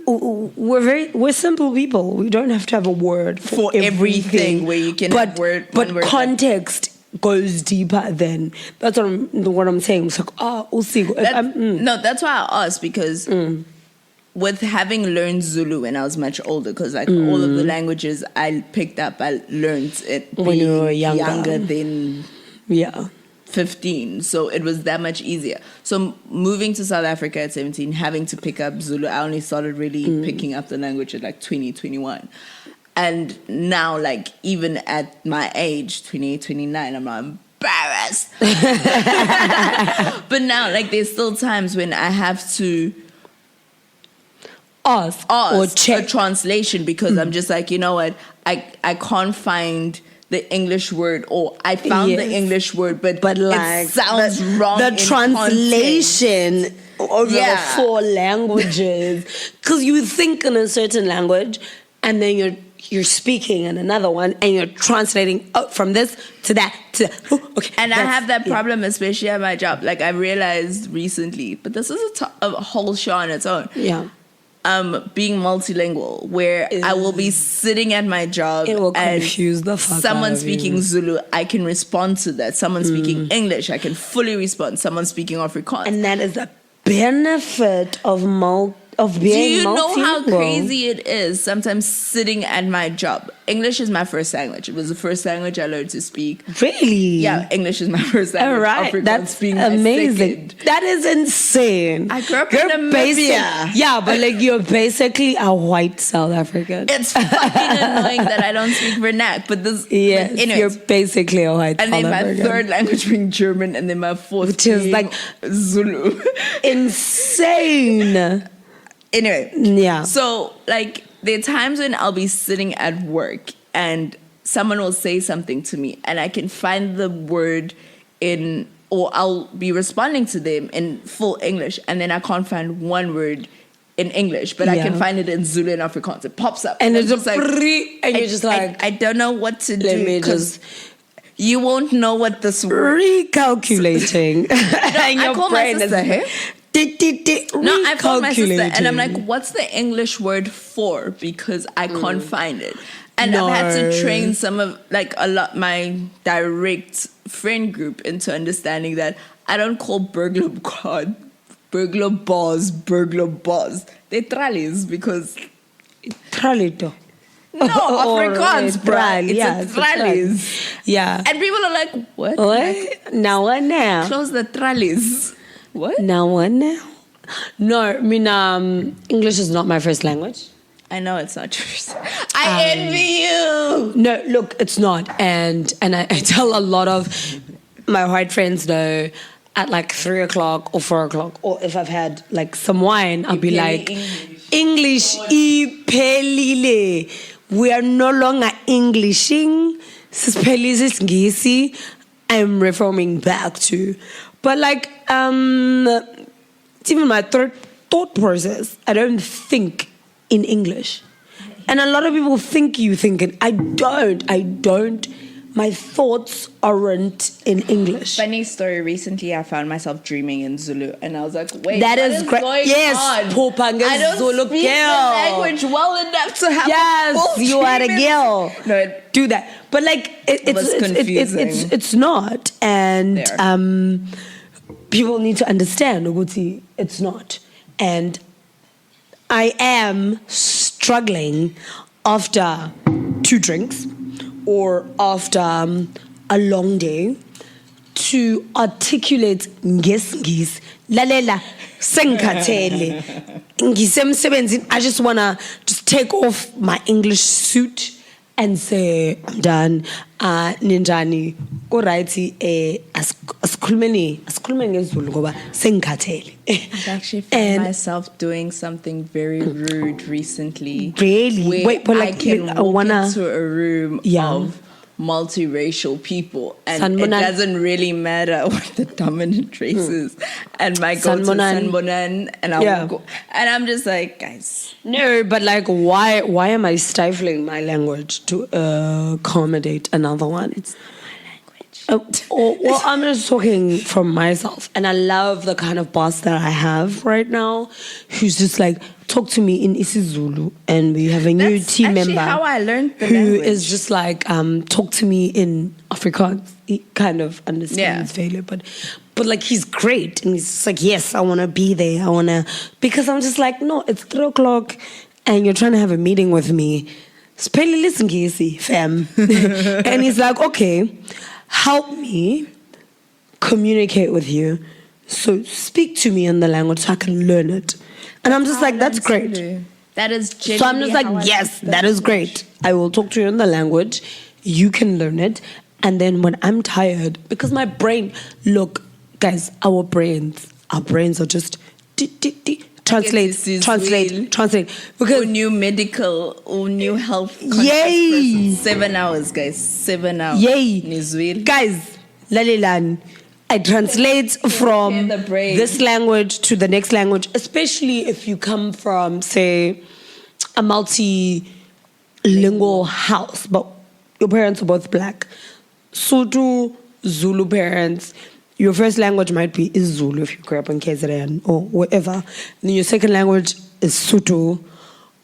We're simple people. We don't have to have a word for everything. Where you can have word. But context goes deeper than that's what I'm saying. It's like usigo. No, that's why I asked because with having learned Zulu when I was much older, because like all of the languages I picked up, I learned it when you were younger than 15, so it was that much easier. So moving to South Africa at 17, having to pick up Zulu, I only started really picking up the language at like 20, 21. And now, like, even at my age, 28, 29, I'm not embarrassed. But now, like, there's still times when I have to ask or check a translation because I'm just like, you know what, I can't find the English word, or I found the English word, but like it sounds wrong. The translation over the 4 languages, because you think in a certain language, and then you're speaking in another one, and you're translating from this to that to that. Okay, and I have that problem, especially at my job. Like I realized recently, but this is a whole show on its own. Yeah. Being multilingual, where I will be sitting at my job it will and confuse the fuck someone out of speaking you. Zulu, I can respond to that. Someone speaking English, I can fully respond. Someone speaking Afrikaans. And that is a benefit of multilingual. of Do being you know how multilingual. crazy it is sometimes sitting at my job? English is my first language. It was the first language I learned to speak. Really? Yeah, English is my first language. All right, Afrikaans that's being my amazing. second. That is insane. I grew up in Namibia. Yeah, but like you're basically a white South African. It's fucking annoying that I don't speak vernac, but this. Yes, but anyways. you're basically a white And South then my African. third language being German, and then my fourth Which is being like Zulu. insane. Anyway, Yeah. So like there are times when I'll be sitting at work and someone will say something to me, and I can find the word or I'll be responding to them in full English, and then I can't find one word in English, but I can find it in Zulu and Afrikaans. It pops up, And I'm it's just like, and you're just like, I don't know what to let do me because you won't know what this word. recalculating. And I your call my brain is sister, hey? No, I called my sister and I'm like, what's the English word for? Because I can't find it. And I've had to train my direct friend group into understanding that I don't call burglar bars. They're trallies because Tralito. no, Afrikaans, bro. It's yeah, a trallies. Yeah. And people are like, what? What? Now what now? Close the trallies. What? Now what now? No, I mean, English is not my first language. I know it's not yours. I envy you. No, look, it's not. And I tell a lot of my white friends though, at like 3 o'clock or 4 o'clock, or if I've had like some wine, I'll be like, English iphelile. We are no longer Englishing. Sisiphelile isingisi. I'm reforming back to. But like, it's even my thought process. I don't think in English. And a lot of people think you think it. I don't. My thoughts aren't in English. Funny story. Recently, I found myself dreaming in Zulu, and I was like, "Wait, That what is great. going Yes, on? Popanga I don't Zulu speak girl. the language well enough to have. Yes, a full you are a dream. girl. No, Do that. But like, was confusing. it's not. And There. people need to understand, Uguti, it's not. And I am struggling after 2 drinks or after a long day to articulate ngesingisi. Lalela sengikhathele. Ngisemsebenzini. I just want to just take off my English suit and say I'm done. Ninjani ko right asikhulumeni ngesiZulu ngoba sengikhathele. I've actually found myself doing something very rude recently. Really? Where Wait, but like, I can I walk wanna- into a room of multiracial people, and it Sanbonan. doesn't really matter what the dominant race is. And my go-to Sanbonan. Sanbonan, and I will go, and I'm just like, guys. No, but like, why am I stifling my language to accommodate another one? It's not my language. Well, I'm just talking from myself, and I love the kind of boss that I have right now, who's just like, talk to me in isiZulu, and we have a new That's team actually member how I learned the who language. is just like, talk to me in Afrikaans. He kind of understands failure, but like he's great, and he's just like, yes, I want to be there. I want to, because I'm just like, no, it's 3 o'clock, and you're trying to have a meeting with me. Spell listen, fam. And he's like, okay, help me communicate with you. So speak to me in the language so I can learn it. And I'm just like, that's great. That is So I'm just like, yes, that is great. I will talk to you in the language. You can learn it. And then when I'm tired, because my brain, look, guys, our brains are just translate. Because new medical or new health. Yay! 7 hours, guys. 7 hours. Yay! Nizwil. Guys, lalilan. I translate from the brain. this language to the next language, especially if you come from, say, a multilingual house, but your parents are both black. Sotho, Zulu parents. Your first language might be Zulu if you grew up in KZN or whatever. And then your second language is Sotho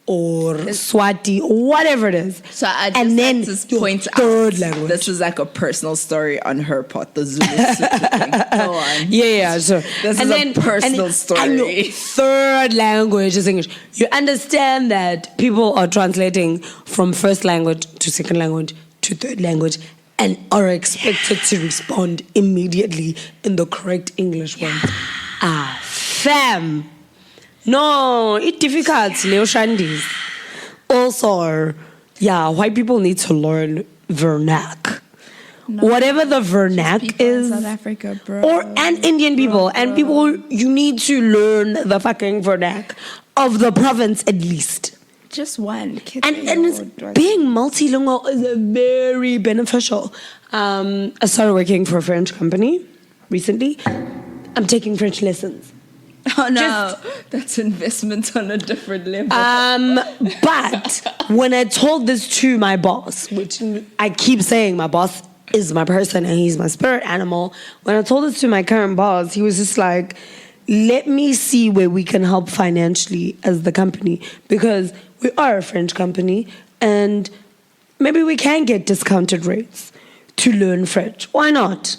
or Swati or whatever it is. So I just and then had to your point third out language. this is like a personal story on her part. The Zulu thing. Go on. Yeah. So This is a personal story. And your third language is English. You understand that people are translating from first language to second language to third language and are expected to respond immediately in the correct English one. Fam. No, it's difficult, Leo Shandis. Also, white people need to learn vernac. Whatever the vernac is. South Africa, bro. And Indian people. And people, you need to learn the fucking vernac of the province at least. Just one. And it's, being multilingual is very beneficial. I started working for a French company recently. I'm taking French lessons. Oh no, that's investment on a different level. But when I told this to my boss, which I keep saying my boss is my person and he's my spirit animal. When I told this to my current boss, he was just like, let me see where we can help financially as the company, because we are a French company and maybe we can get discounted rates to learn French. Why not?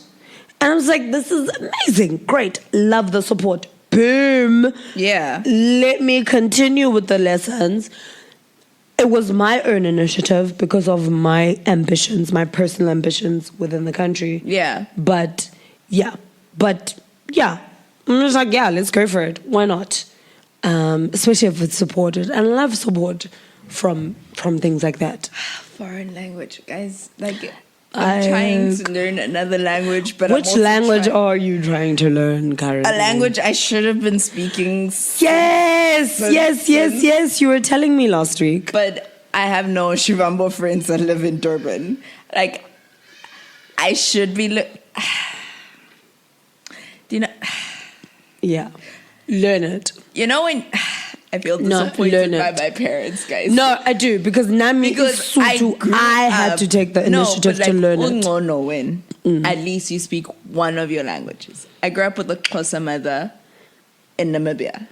And I was like, this is amazing. Great. Love the support. Boom. Yeah. Let me continue with the lessons. It was my own initiative because of my ambitions, my personal ambitions within the country. Yeah. But yeah. I'm just like, let's go for it. Why not? Especially if it's supported. And I love support from things like that. Foreign language, guys. Like, I'm trying to learn another language, but which language are you trying to learn currently? A language I should have been speaking. Yes. You were telling me last week. But I have no Shivambo friends that live in Durban. Like, I should be. Do you know? Yeah, learn it. You know when. I feel disappointed by my parents, guys. No, I do, because Nami is Sutu. I had to take the initiative to learn it. No, when at least you speak one of your languages. I grew up with a Xhosa mother in Namibia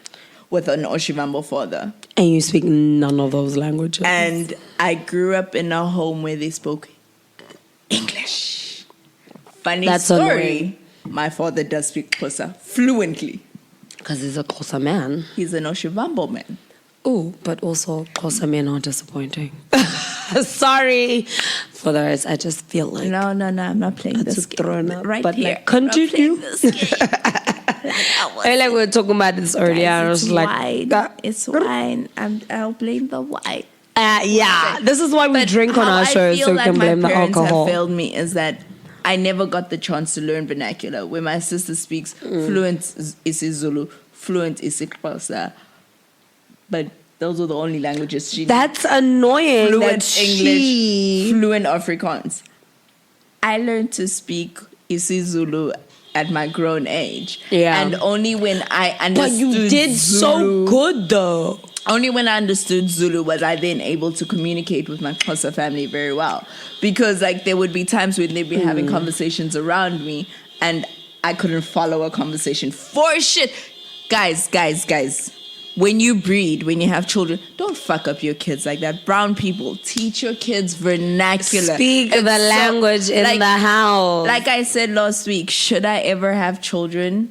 with an Oshivambo father. And you speak none of those languages. And I grew up in a home where they spoke English. Funny That's story. Annoying. My father does speak Xhosa fluently. Because he's a Xhosa man. He's an Oshivambo man. Oh, but also Xhosa men are disappointing. Sorry for the rest. I just feel like No, I'm not playing this game. Right but here. like, continue. Like we were talking about this earlier. Guys, I was like, wine. It's wine. I'll blame the wine. This is why we drink on our show, so we can blame the alcohol. My parents have failed me is that I never got the chance to learn vernacular. When my sister speaks fluent isiZulu, fluent isiXhosa, but those are the only languages she. That's annoying. Fluent English, fluent Afrikaans. I learned to speak isiZulu at my grown age, and only when I understood. But you did Zulu, so good though. Only when I understood Zulu was I then able to communicate with my Xhosa family very well. Because like there would be times when they'd be having conversations around me and I couldn't follow a conversation for shit. Guys. When you breed, when you have children, don't fuck up your kids like that. Brown people, teach your kids vernacular. Speak the language in the house. Like I said last week, should I ever have children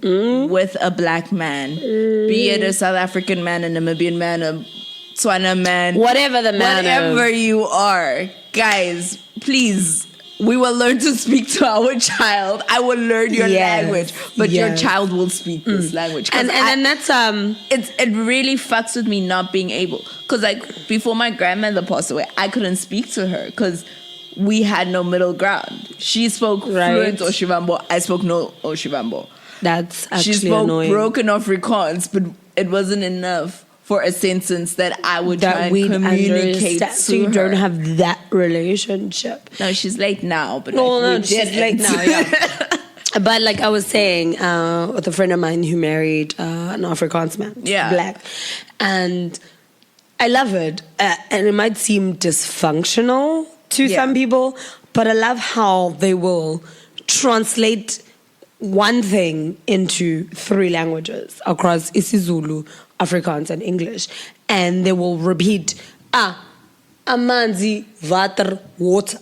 with a black man? Be it a South African man, a Namibian man, a Tswana man. Whatever the man Whatever you are. Guys, please. We will learn to speak to our child. I will learn your language, but your child will speak this language. And that's it really fucks with me not being able. Because like before my grandmother passed away, I couldn't speak to her because we had no middle ground. She spoke fluent Oshivambo. I spoke no Oshivambo. That's actually she spoke annoying. Broken Afrikaans, but it wasn't enough for a sentence that I would try and communicate to so you don't have that relationship. No, she's late now. But she's late now, yeah. But like I was saying, with a friend of mine who married an Afrikaans man, black. And I love it. And it might seem dysfunctional to some people, but I love how they will translate one thing into 3 languages across isiZulu, Afrikaans and English, and they will repeat amanzi, water, water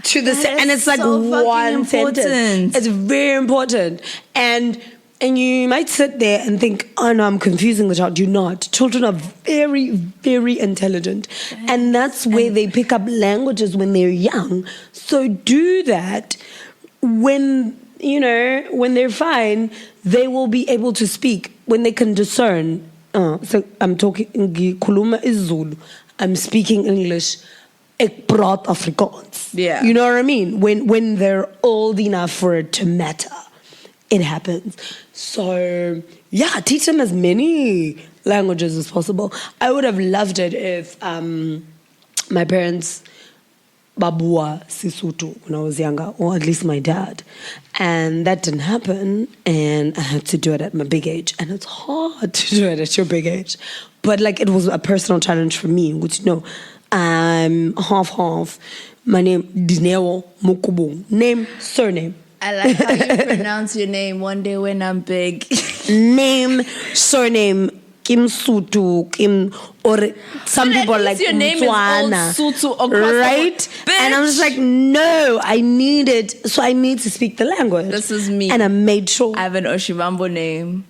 to the and it's like so one sentence. It's very important, and you might sit there and think, oh no, I'm confusing the child. You're not. Children are very, very intelligent, and that's where they pick up languages when they're young. So do that when they're fine. They will be able to speak when they can discern. So I'm talking Kuluma is Zulu. I'm speaking English. Ek praat Afrikaans. Yeah. You know what I mean? When they're old enough for it to matter, it happens. So yeah, teach them as many languages as possible. I would have loved it if my parents babua Sisutu when I was younger, or at least my dad. And that didn't happen, and I had to do it at my big age. And it's hard to do it at your big age. But like, it was a personal challenge for me, which, I'm half. My name, Dineo Mukubung. Name, surname. I like how you pronounce your name one day when I'm big. Name, surname, Kim Sutu, Kim, or some But people at like least your name is all Mtswana, Sutu across the right? board. And I'm just like, no, I need it, so I need to speak the language. This is me. And I made sure. I have an Oshivambo name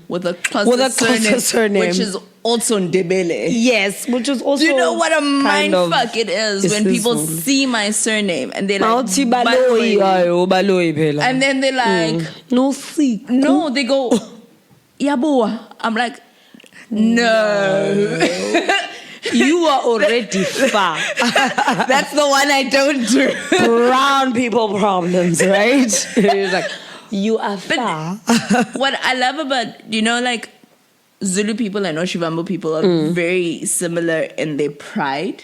with a With closer a surname. which is also Ndebele. Yes, which is also. Do you know what a mind kind of fuck it is when people IsiZulu. see my surname and they're like, Mauthi Baloyi, Baloyi. ayo, Baloyi phela. And then they're like, No sick. no, they go, Yabua. I'm like, no. You are already far. That's the one I don't do. Brown people problems, right? You're like, you are far. What I love about, like Zulu people and Oshivambo people are very similar in their pride.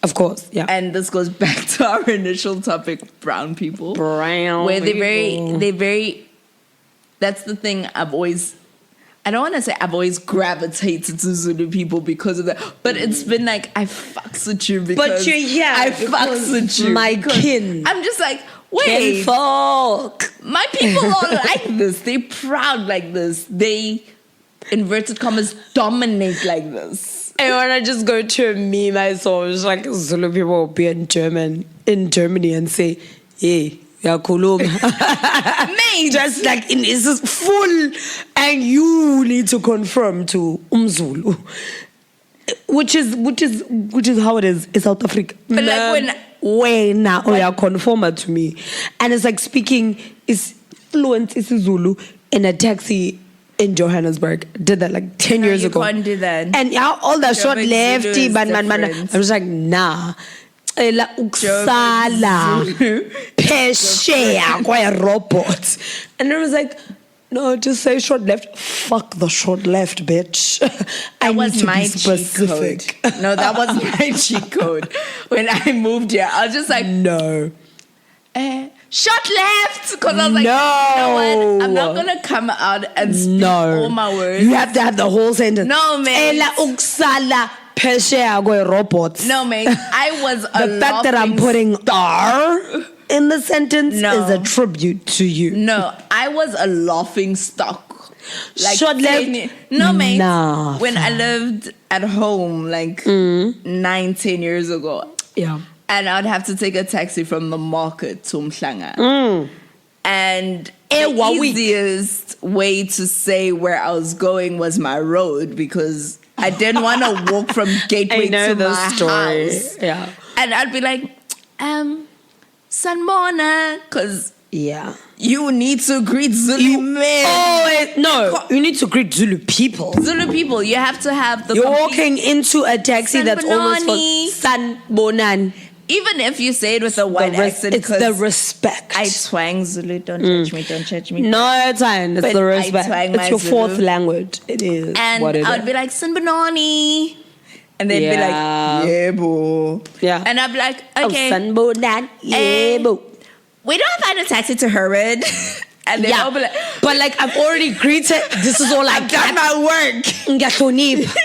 Of course, yeah. And this goes back to our initial topic, brown people. Brown where people. they're very, that's the thing I don't want to say I've always gravitated to Zulu people because of that, but it's been like, I fucks with you because But you're here I because fucks with you. my because kin. I'm just like, wait, Kinfolk. my people are like this. They proud like this. They, inverted commas, dominate like this. And when I just go to a meme I saw, it's like Zulu people will be in Germany and say, hey, yakhuluma. Mate, Just like in this is full, and you need to confirm to Zulu, which is how it is in South Africa. But like when now conform to me, and it's like speaking is fluent Zulu in a taxi in Johannesburg. Did that like 10 years ago. You can't do that. And yeah, all that short Joburg lefty, Zulu is man. I different. was like, nah. Ela uksala pesheya kwa robot. And I was like, no, just say short left. Fuck the short left, bitch. I That was need to my be specific. cheat code. No, that was my cheat code. When I moved here, I was just like, No. short left. Because I was like, No. you know what? I'm not going to come out and speak all my words. You have to have the whole sentence. No, man. Ela uksala pesheya kwa robot. No, mate. I was a The fact that I'm laughing putting stock. R in the sentence No. is a tribute to you. No, I was a laughing stock. Short left? No, mate. Nah, when I lived at home, like 9-10 years ago. Yeah. And I'd have to take a taxi from the market to Mhlanga. And the easiest way to say where I was going was my road because I didn't want to walk from Gateway to my house. Yeah. And I'd be like, Sanmona, because you need to greet Zulu men. You need to greet Zulu people. Zulu people, you have to have the You're complete- walking into a taxi that's almost Sanbonani. for Sanbonan. Even if you say it with a white accent, It's the 'cause respect. I twang Zulu. Don't judge me. No, it's fine. It's But the I respect. twang It's my your Zulu. fourth language. It is And what it I would is. be like, Sanbonani. And they'd be like, yeah, boo. Yeah. And I'd be like, okay, Sanbonan. Yeah, boo. we don't find a taxi to Herod. And then I'll be like, But like I've already greeted. This is all I've done my work. Ngiyahlonipha.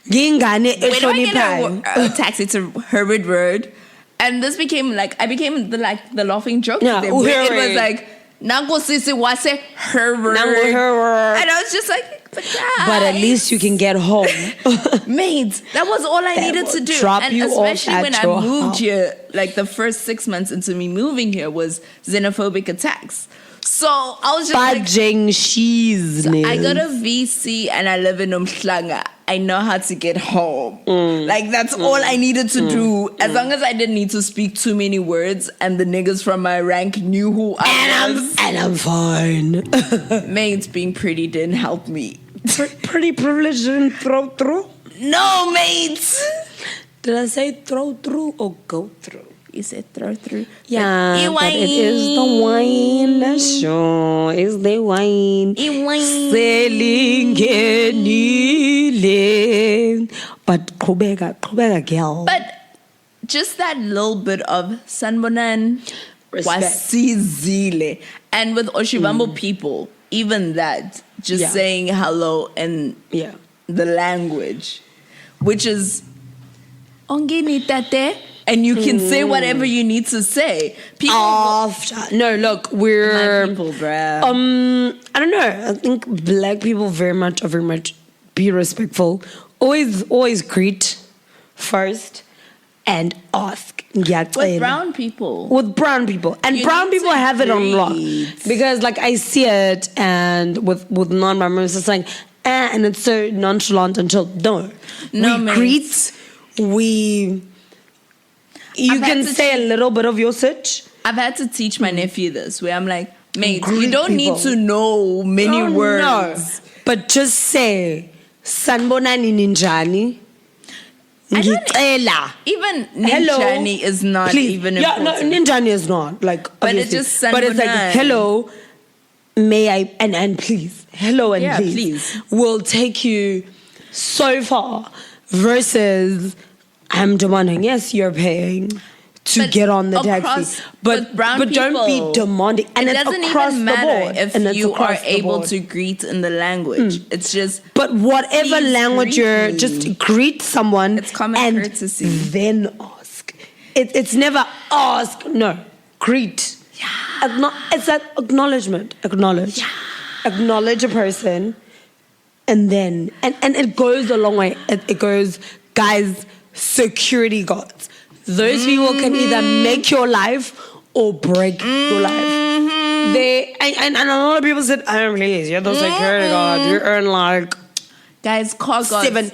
Ngingane Where do I get ehloniphayo. a taxi to Herod Road? And this became like, I became the laughing joke. Yeah, It was like, Nango Sisi Wase Herod. Nango Herod. And I was just like, but at least you can get home. Mate, that was all I needed to do. Drop And you especially off when at I your moved house. here, like the first 6 months into me moving here was xenophobic attacks. So I was just like, Budging cheese. I got a VC and I live in Umhlanga. I know how to get home. Like that's all I needed to do. As long as I didn't need to speak too many words and the niggas from my rank knew who I was. And I'm fine. Mates being pretty didn't help me. Pretty privileged didn't throw through. No, mates. Did I say throw through or go through? You said throw through. Yeah, but it is the wine show. It's the wine. Selling it. But qhubeka girl. But just that little bit of Sanbonan Respect. wasizile. And with Oshivambo people, even that, just saying hello in the language, which is Ongeni tate. And you can say whatever you need to say. People No, look, we're my people, bruh. I don't know. I think black people very much be respectful. Always greet first and ask. With brown people. With brown people. And You brown need people to have it on lock. greet. Because like I see it and with non-brown it's just like and it's so nonchalant until No, we mates. greet, you I've had can to say a little bit of your sitch. I've had to teach my nephew this, where I'm like, mate, Greet you don't people. need to know many words. No, but just say, Sanbonani ninjani. Ngicela. Even Hello. Ninjani is not Please. even Yeah, no, important. ninjani is not. Like, But it's obviously. just But it's like, Sanbonan. hello, may I, and please. Hello and Yeah, please. please. Will take you so far versus, I'm demanding, yes, you're paying to But get on the across- taxi. with brown but don't be people, demanding. And it it's doesn't across even the matter board. if And it's you are across the able board. to greet in the language. It's just But whatever Please language greet you're, me. just greet someone. It's common and courtesy. Then ask. It's never ask. No, greet. Yeah. It's that acknowledgement. Acknowledge. Yeah. Acknowledge a person, and then and it goes a long way. It goes, guys. Security guards. Those people can either make your life or break your life. They and a lot of people said, "Oh, please, you're the security guard. You earn like guys, car guards. 7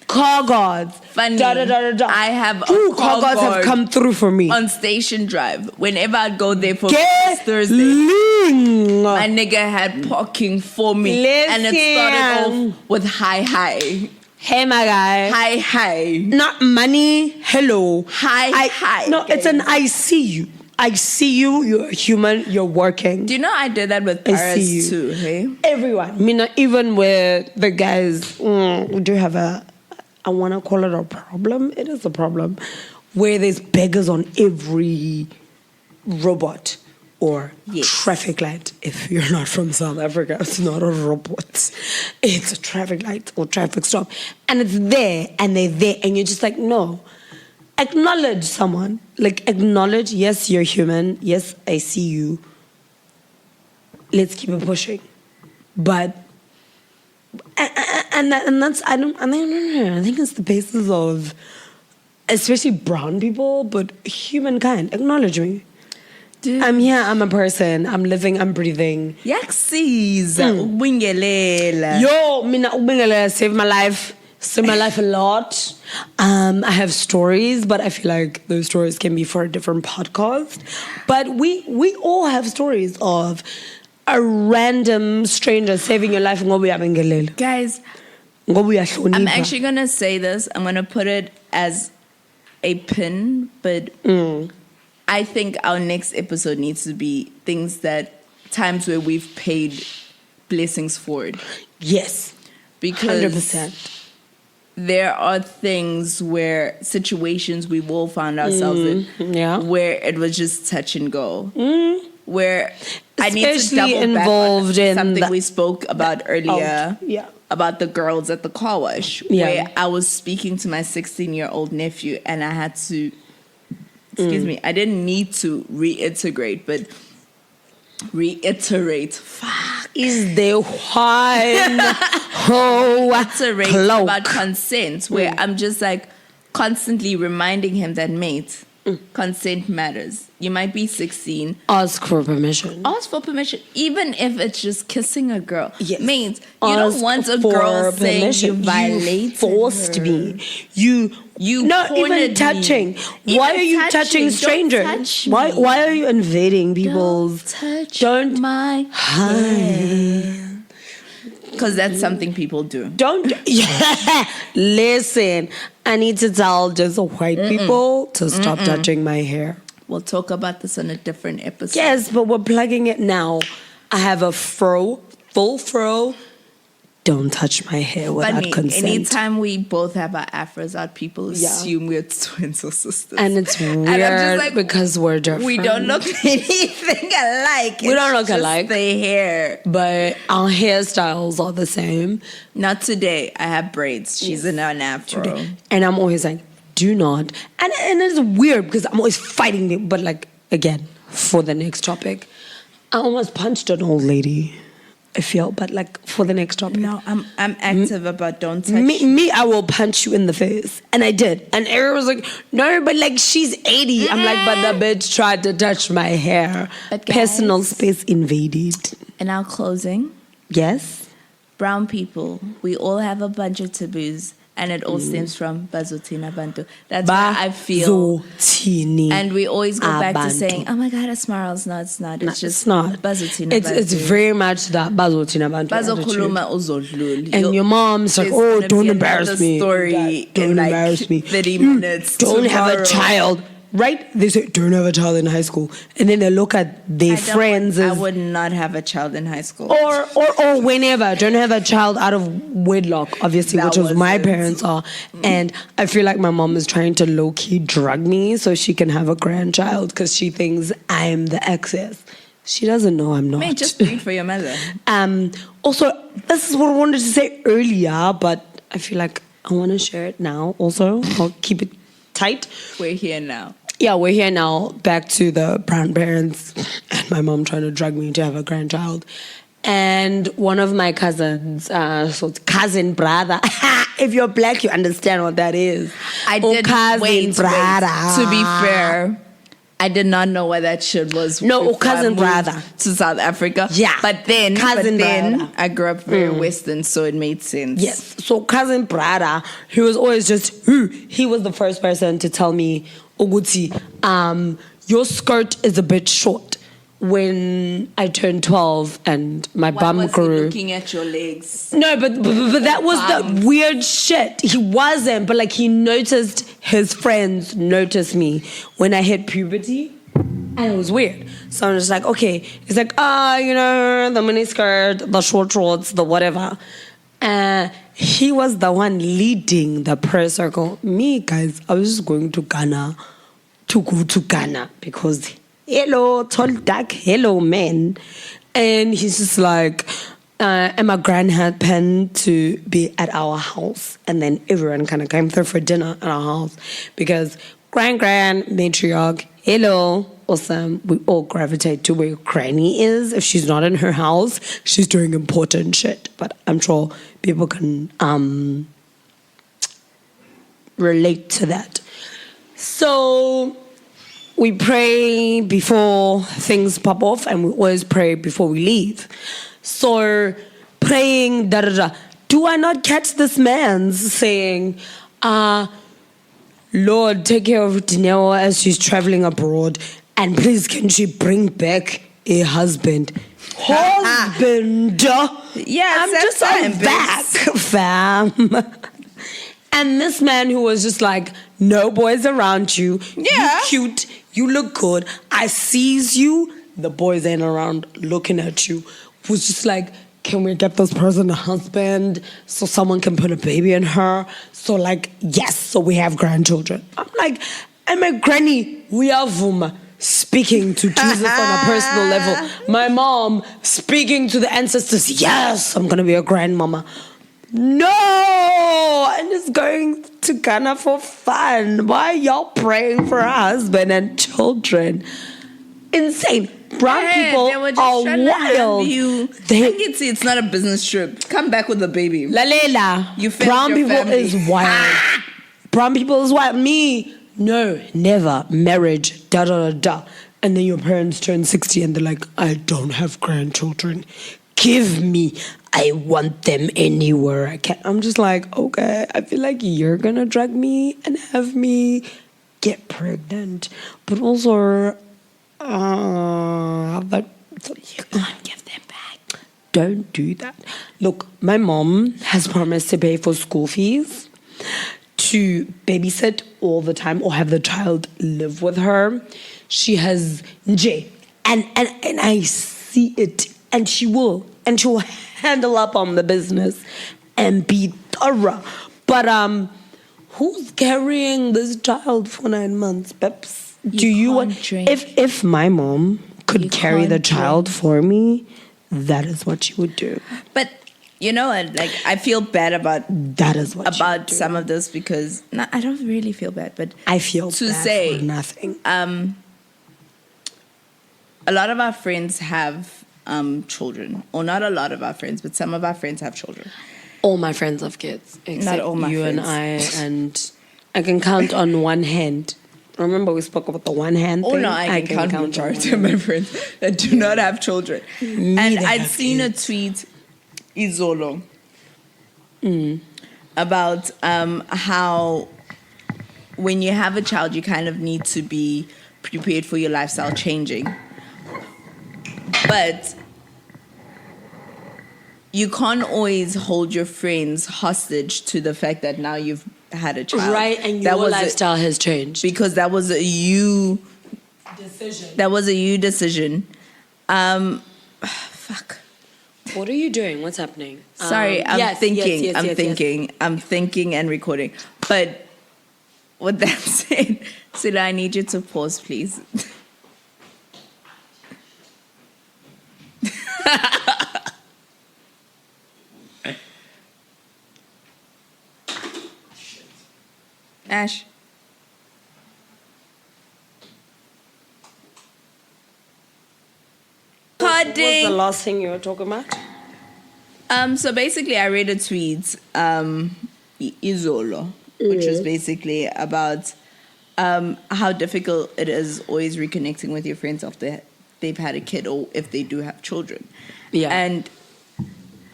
car guards." Funny. I have a Two car car guards have guard come through for me. on Station Drive. Whenever I'd go there for Get Thursday, ling. my nigga had parking for me. And it started off with hi. Hey, my guy. Hi. Not money. Hello. Hi. No, it's an I see you. I see you. You're a human. You're working. Do you know I did that with I see Paris you. too, hey? Everyone. I mean, even with the guys, we do have I want to call it a problem. It is a problem. Where there's beggars on every robot or traffic light. If you're not from South Africa, it's not a robot. It's a traffic light or traffic stop. And it's there and they're there. And you're just like, no. Acknowledge someone. Like, acknowledge, yes, you're human. Yes, I see you. Let's keep it pushing. But that's I don't know. I think it's the basis of especially brown people, but humankind. Acknowledge me. Dude. I'm here, I'm a person, I'm living, I'm breathing. Yaksiza, ubingelela. Yo, mina ubingelela saved my life. Saved my life a lot. I have stories, but I feel like those stories can be for a different podcast. But we all have stories of a random stranger saving your life. Guys, I'm actually going to say this. I'm going to put it as a pin, but I think our next episode needs to be times where we've paid blessings forward. Yes. Because 100%. There are situations we all found ourselves in where it was just touch and go. Where I need to double involved back on in something we spoke about earlier. About the girls at the car wash. Where I was speaking to my 16-year-old nephew and I had to, I didn't need to reintegrate, but reiterate. Fuck. Is there one whole Reiterate cloak? about consent, where I'm just like constantly reminding him that, mate, consent matters. You might be 16. Ask for permission. Ask for permission, even if it's just kissing a girl. Yes. Means you don't want a girl saying you violated You forced her. me. You not cornered even me. touching. Even Why are you touching. touching Don't strangers? touch Why me. are you invading people's? Touch my hand. Because that's something people do. Don't. Yeah. Listen, I need to tell just white people to stop touching my hair. We'll talk about this on a different episode. Yes, but we're plugging it now. I have a full fro. Don't touch my hair without Funny, consent. anytime we both have our afros out, people assume we're twins or sisters. And it's weird And I'm just like, because we're different. we don't look anything alike. We don't look It's just alike. the hair. But our hairstyles are the same. Not today. I have braids. She's in an afro. And I'm always like, do not. And it's weird because I'm always fighting it. But like, again, for the next topic, I almost punched an old lady. I feel, but like for the next topic. No, I'm active about don't touch. Me, I will punch you in the face. And I did. And Eric was like, no, but like she's 80. I'm like, but the bitch tried to touch my hair. But guys- Personal space invaded. In our closing, Yes. brown people, we all have a bunch of taboos. And it all stems from Bazotina Bantu. That's why I feel. Bazotini And we always go back to Abantu. saying, oh my God, it smiles. No, it's not. It's just it's not. Bazotina It's very much that Bazotina Bantu attitude. Bazokhuluma uzodlula. And your mom's like, There's oh, gonna don't be embarrass another me. story Dad, don't in like embarrass me. 30 You minutes Don't have tomorrow. a child. Right? They say, don't have a child in high school. And then they look at their friends I as would not have a child in high school. or whenever. Don't have a child out of wedlock, obviously, That which was was my it. parents are. And I feel like my mom is trying to low-key drug me so she can have a grandchild because she thinks I'm the excess. She doesn't know I'm not. May just breathe for your mother. Also, this is what I wanted to say earlier, but I feel like I want to share it now also. I'll keep it tight. We're here now. Yeah, we're here now, back to the brown parents and my mom trying to drug me to have a grandchild. And one of my cousins, so it's cousin brother. If you're black, you understand what that is. I Or did cousin wait. brother. To be fair, I did not know what that shit was. No, before I cousin moved brother. to South Africa. Yeah. but then Cousin brother. I grew up very Western, so it made sense. Yes. So cousin brother, he was always just, he was the first person to tell me, Oguti, your skirt is a bit short. When I turned 12 and my Why bum was he grew. looking at your legs? No, but that was the weird shit. He wasn't, but like he noticed his friends noticed me when I hit puberty. And it was weird. So I'm just like, okay. He's like, the mini skirt, the short shorts, the whatever. He was the one leading the prayer circle. Me, guys, I was just going to Ghana to go to Ghana because, hello, tall, dark, hello, man. And he's just like, and my gran had planned to be at our house. And then everyone kind of came through for dinner at our house because gran, matriarch, hello, awesome. We all gravitate to where granny is. If she's not in her house, she's doing important shit. But I'm sure people can relate to that. So we pray before things pop off, and we always pray before we leave. So praying, do I not catch this man saying, Lord, take care of Dineo as she's traveling abroad, and please can she bring back a husband? Husband! Yeah, I'm it's just that time, on back, fam. And this man who was just like, no boys around you. Yeah. You cute. You look good. I sees you. The boys ain't around looking at you. Was just like, can we get this person a husband so someone can put a baby in her? So like, yes, so we have grandchildren. I'm like, and my granny, we are Vuma, speaking to Jesus on a personal level. My mom speaking to the ancestors, yes, I'm going to be a grandmama. No, I'm just going to Ghana for fun. Why are y'all praying for a husband and children? insane. Brown people they were just are trying to have wild. you. I can see it's not a business trip. Come back with a baby. Lalela. You failed Brown your people family. is wild. Brown people is wild. Me, no, never. Marriage, da da da da. And then your parents turn 60 and they're like, I don't have grandchildren. Give me. I want them anywhere I can. I'm just like, okay, I feel like you're gonna drag me and have me get pregnant. But also, but you can't give them back. Don't do that. Look, my mom has promised to pay for school fees, to babysit all the time or have the child live with her. She has J, and I see it, and she will handle up on the business and be thorough. But who's carrying this child for 9 months, Peps? Do you want? Drink. If my mom could You carry the can't child drink. for me, that is what she would do. But you know what? Like, I feel bad about That is what she would about do. some of this because I don't really feel bad, but I feel to bad say for nothing. a lot of our friends have children, or not a lot of our friends, but some of our friends have children. All my friends have kids, except all my you friends. and I, and I can count on one hand. Remember we spoke about the one hand Oh thing? no, I can count on majority one of my hand. friends that do not have children. And Neither I'd have seen kids. a tweet, Izolo, about how when you have a child, you kind of need to be prepared for your lifestyle changing. But you can't always hold your friends hostage to the fact that now you've had a child. Right, and That your was lifestyle has changed. because that was a you Decision. that was a you decision. Fuck. What are you doing? What's happening? Sorry, I'm yes, thinking. yes, I'm yes, thinking. yes. I'm thinking and recording. But with that said, Sila, I need you to pause, please. Ash. What was the Pudding. last thing you were talking about? So basically, I read a tweet, Izolo, which was basically about how difficult it is always reconnecting with your friends after they've had a kid or if they do have children. Yeah. And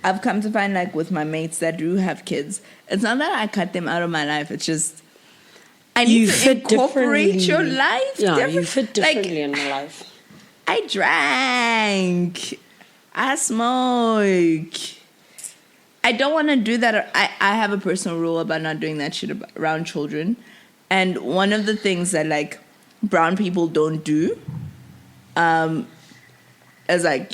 I've come to find, like, with my mates that do have kids, it's not that I cut them out of my life. It's just I need You to fit incorporate your differently. life. Yeah, you fit differently Like, in my life. I drank. I smoke. I don't want to do that. I have a personal rule about not doing that shit around children. And one of the things that, like, brown people don't do is, like,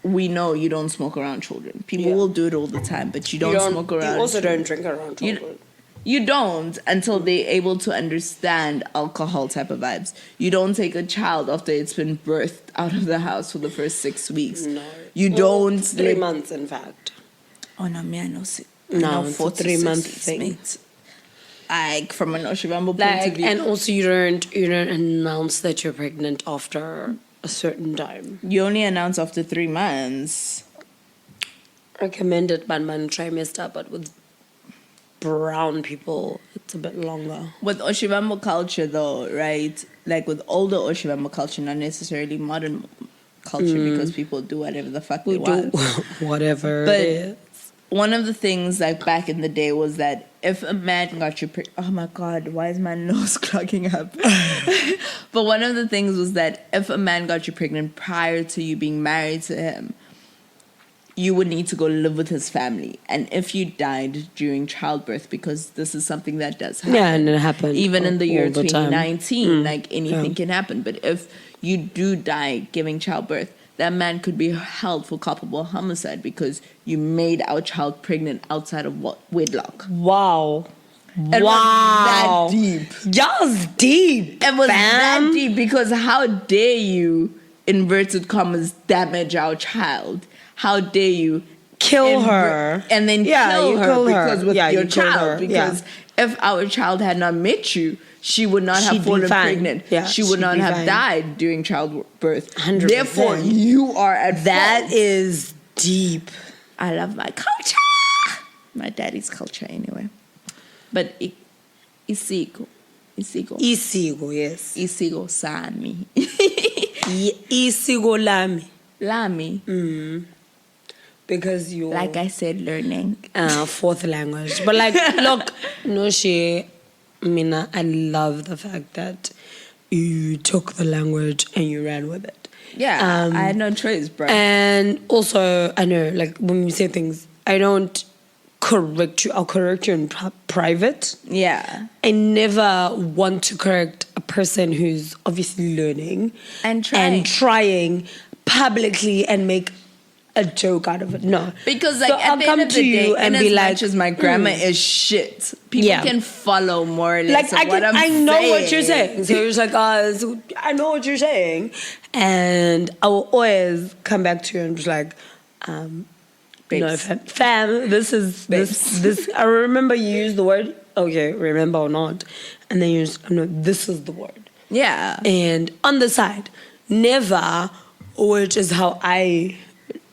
we know you don't smoke around children. People will do it all the time, but you don't smoke around You also children. don't drink around children. You don't until they're able to understand alcohol type of vibes. You don't take a child after it's been birthed out of the house for the first 6 weeks. No. You Well, don't. 3 months, in fact. Oh no, me, I know. No, it's a 3-month thing. Mate. Like, from an Oshibambo point of Like, view. and also you don't announce that you're pregnant after a certain time. You only announce after 3 months. Recommended by one trimester, but with brown people, it's a bit longer. With Oshibambo culture, though, right? Like, with older Oshibambo culture, not necessarily modern culture, because people do whatever the fuck they We do want. whatever But it is. one of the things, like, back in the day was that if a man got you oh my god, why is my nose clogging up? But one of the things was that if a man got you pregnant prior to you being married to him, you would need to go live with his family. And if you died during childbirth, because this is something that does happen. Yeah, and it happened Even in the year all the time. 2019, like, anything can happen. But if you do die giving childbirth, that man could be held for culpable homicide because you made our child pregnant outside of wedlock. Wow. It wow. was that deep. Y'all's deep. It was that fam. deep because how dare you, inverted commas, damage our child? How dare you Kill her. and then Yeah, kill you her kill her. because with Yeah, your you killed child? her. Yeah. Because if our child had not met you, she would not She'd have be fallen fine. pregnant. Yeah, she would she'd not be have fine. died during childbirth. 100%. Therefore, you are at That fault. is deep. I love my culture. My daddy's culture, anyway. But isigo. Isigo, yes. Isigo sami. Isigo lami. Lami. Because you Like I said, learning. fourth language. But like, look, Nushi, Mina, I love the fact that you took the language and you ran with it. Yeah, I had no choice, bro. And also, I know, like, when we say things, I don't correct you. I'll correct you in private. Yeah. I never want to correct a person who's obviously learning And trying publicly and make a joke out of it. No. Because like So at I'll the come end of to the day, you and in be as like, much as my grammar is shit, people Yeah. can follow more or less like of what I'm I saying. know what you're saying. So you're just like, I know what you're saying, and I will always come back to you and just like, no, Babes. fam, this is this. I remember you used the word. Okay, remember or not, and then you just no, this is the word. Yeah. And on the side, never, which is how I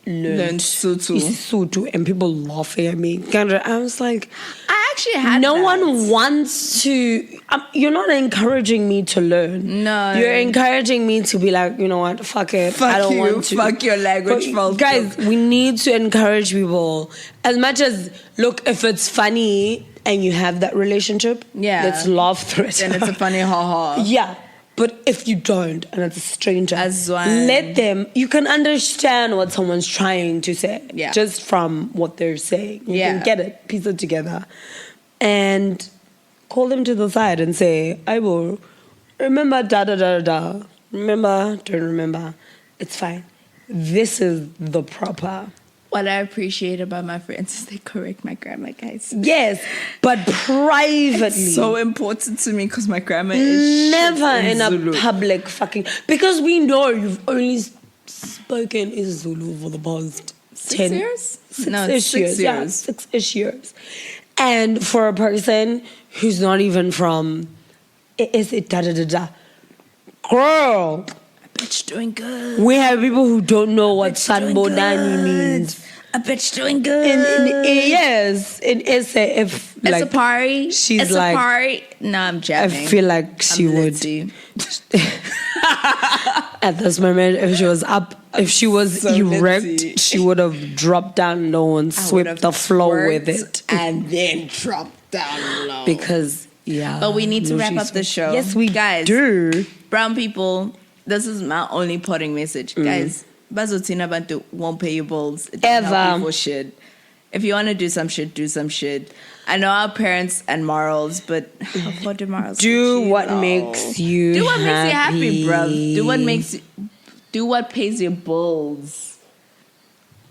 Learned Sutu. Sutu, and people laughing at me. I was like, I actually had no that. one wants to. You're not encouraging me to learn. No. You're encouraging me to be like, you know what, fuck it. I don't want to. Fuck your language. But guys, we need to encourage people. As much as, look, if it's funny and you have that relationship, Yeah. let's laugh through it. And it's a funny ha-ha. Yeah. But if you don't, and it's a stranger, As one. let them. You can understand what someone's trying to say, Yeah. just from what they're saying. You Yeah. can get it, piece it together, and call them to the side and say, "I will remember da da da da. Remember, don't remember. It's fine. This is the proper." What I appreciate about my friends is they correct my grammar, guys. Yes, but privately. It's so important to me because my grammar is Never shit in a Zulu. public fucking, because we know you've only spoken in Zulu for the past 10 years? No, Six-ish 6 years. Yeah, years. 6-ish years. And for a person who's not even from, is it da da da da? Girl, Bitch doing good. we have people who don't know what Bitch doing Sanbonani good. means. A bitch doing good. Yes, in SA, if it's like a party. she's it's like, a party. No, I'm I jamming. feel like she I'm would. litty. At this moment, if she was up, if she was So erect, litty. she would have dropped down low and I would swept have the floor with twerked it. and then drop down low. Because, yeah. But we need to no, wrap she's up the show. Yes, we Guys, do. brown people, this is my only parting message. Guys, bazotina bantu won't pay your bills. It doesn't help Ever. you for shit. If you want to do some shit, do some shit. I know our parents and morals, but what do morals? Do teach what though? makes you Do what makes you happy, happy. bruv. Do what pays your bills.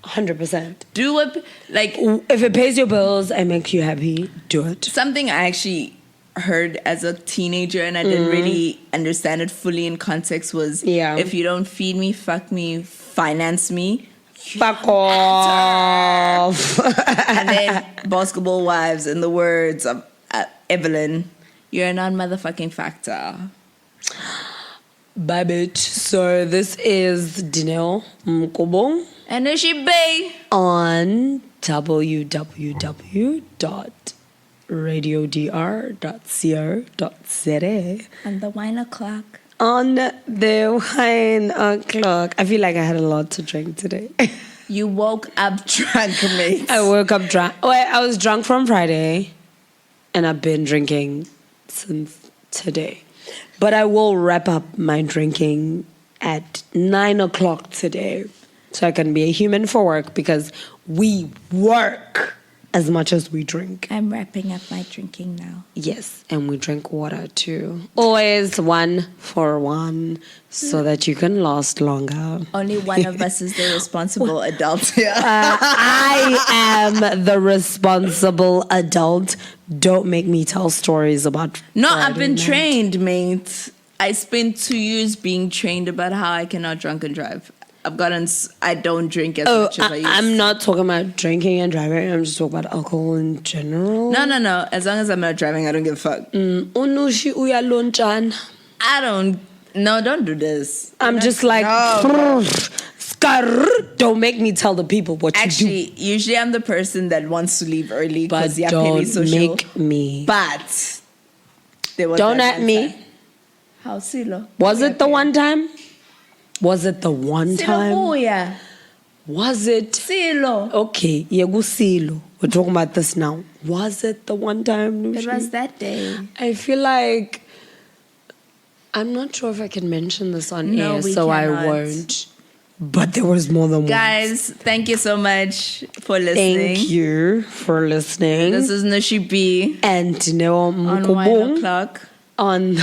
100%. Do what, like, If it pays your bills and makes you happy, do it. something I actually heard as a teenager and I didn't really understand it fully in context was, Yeah. if you don't feed me, fuck me, finance me. Fuck off. And then basketball wives, in the words of Evelyn, you're a non-motherfucking factor. Bye, bitch. So this is Dineo Mkobo And Nushi Bay. on www.radiodr.co.za And the Wineoclock. on the Wineoclock. I feel like I had a lot to drink today. You woke up drunk, mate. I woke up drunk. I was drunk from Friday, and I've been drinking since today. But I will wrap up my drinking at 9 o'clock today, so I can be a human for work, because we work as much as we drink. I'm wrapping up my drinking now. Yes, and we drink water too. Always 1 for 1, so that you can last longer. Only one of us is the responsible adult here. I am the responsible adult. Don't make me tell stories about. No, I've Friday been night. trained, mate. I spent 2 years being trained about how I cannot drunk and drive. I don't drink as much as I used I'm to. not talking about drinking and driving. I'm just talking about alcohol in general. No. As long as I'm not driving, I don't give a fuck. Unushi uyalontshana. Don't do this. I'm just like, don't make me tell the people what Actually, you do. usually I'm the person that wants to leave early But because don't make me. But there was Don't that at one me. time. How Silo? Was it the one time? Was it the one time? Oh yeah. Was it? Silo. Okay, Yegusilo. We're talking about this now. Was it the one time, Nushi? It was that day. I feel like I'm not sure if I can mention this on No, air, we so I cannot. won't. But there was more than one. Guys, thank you so much for listening. Thank you for listening. This is Nushi B and Dineo on Mukubong Wineoclock. on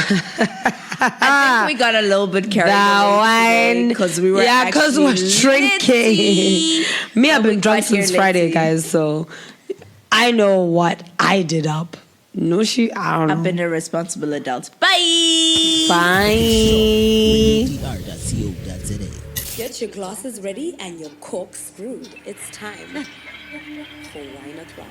I think we got a little bit carried away because we were because we were drinking. Me, I've been drunk since Friday, litty. guys. So I know what I did up. Nushi, I don't know. I've been a responsible adult. Bye. Bye. Get your glasses ready and your corks screwed. It's time for Wineoclock.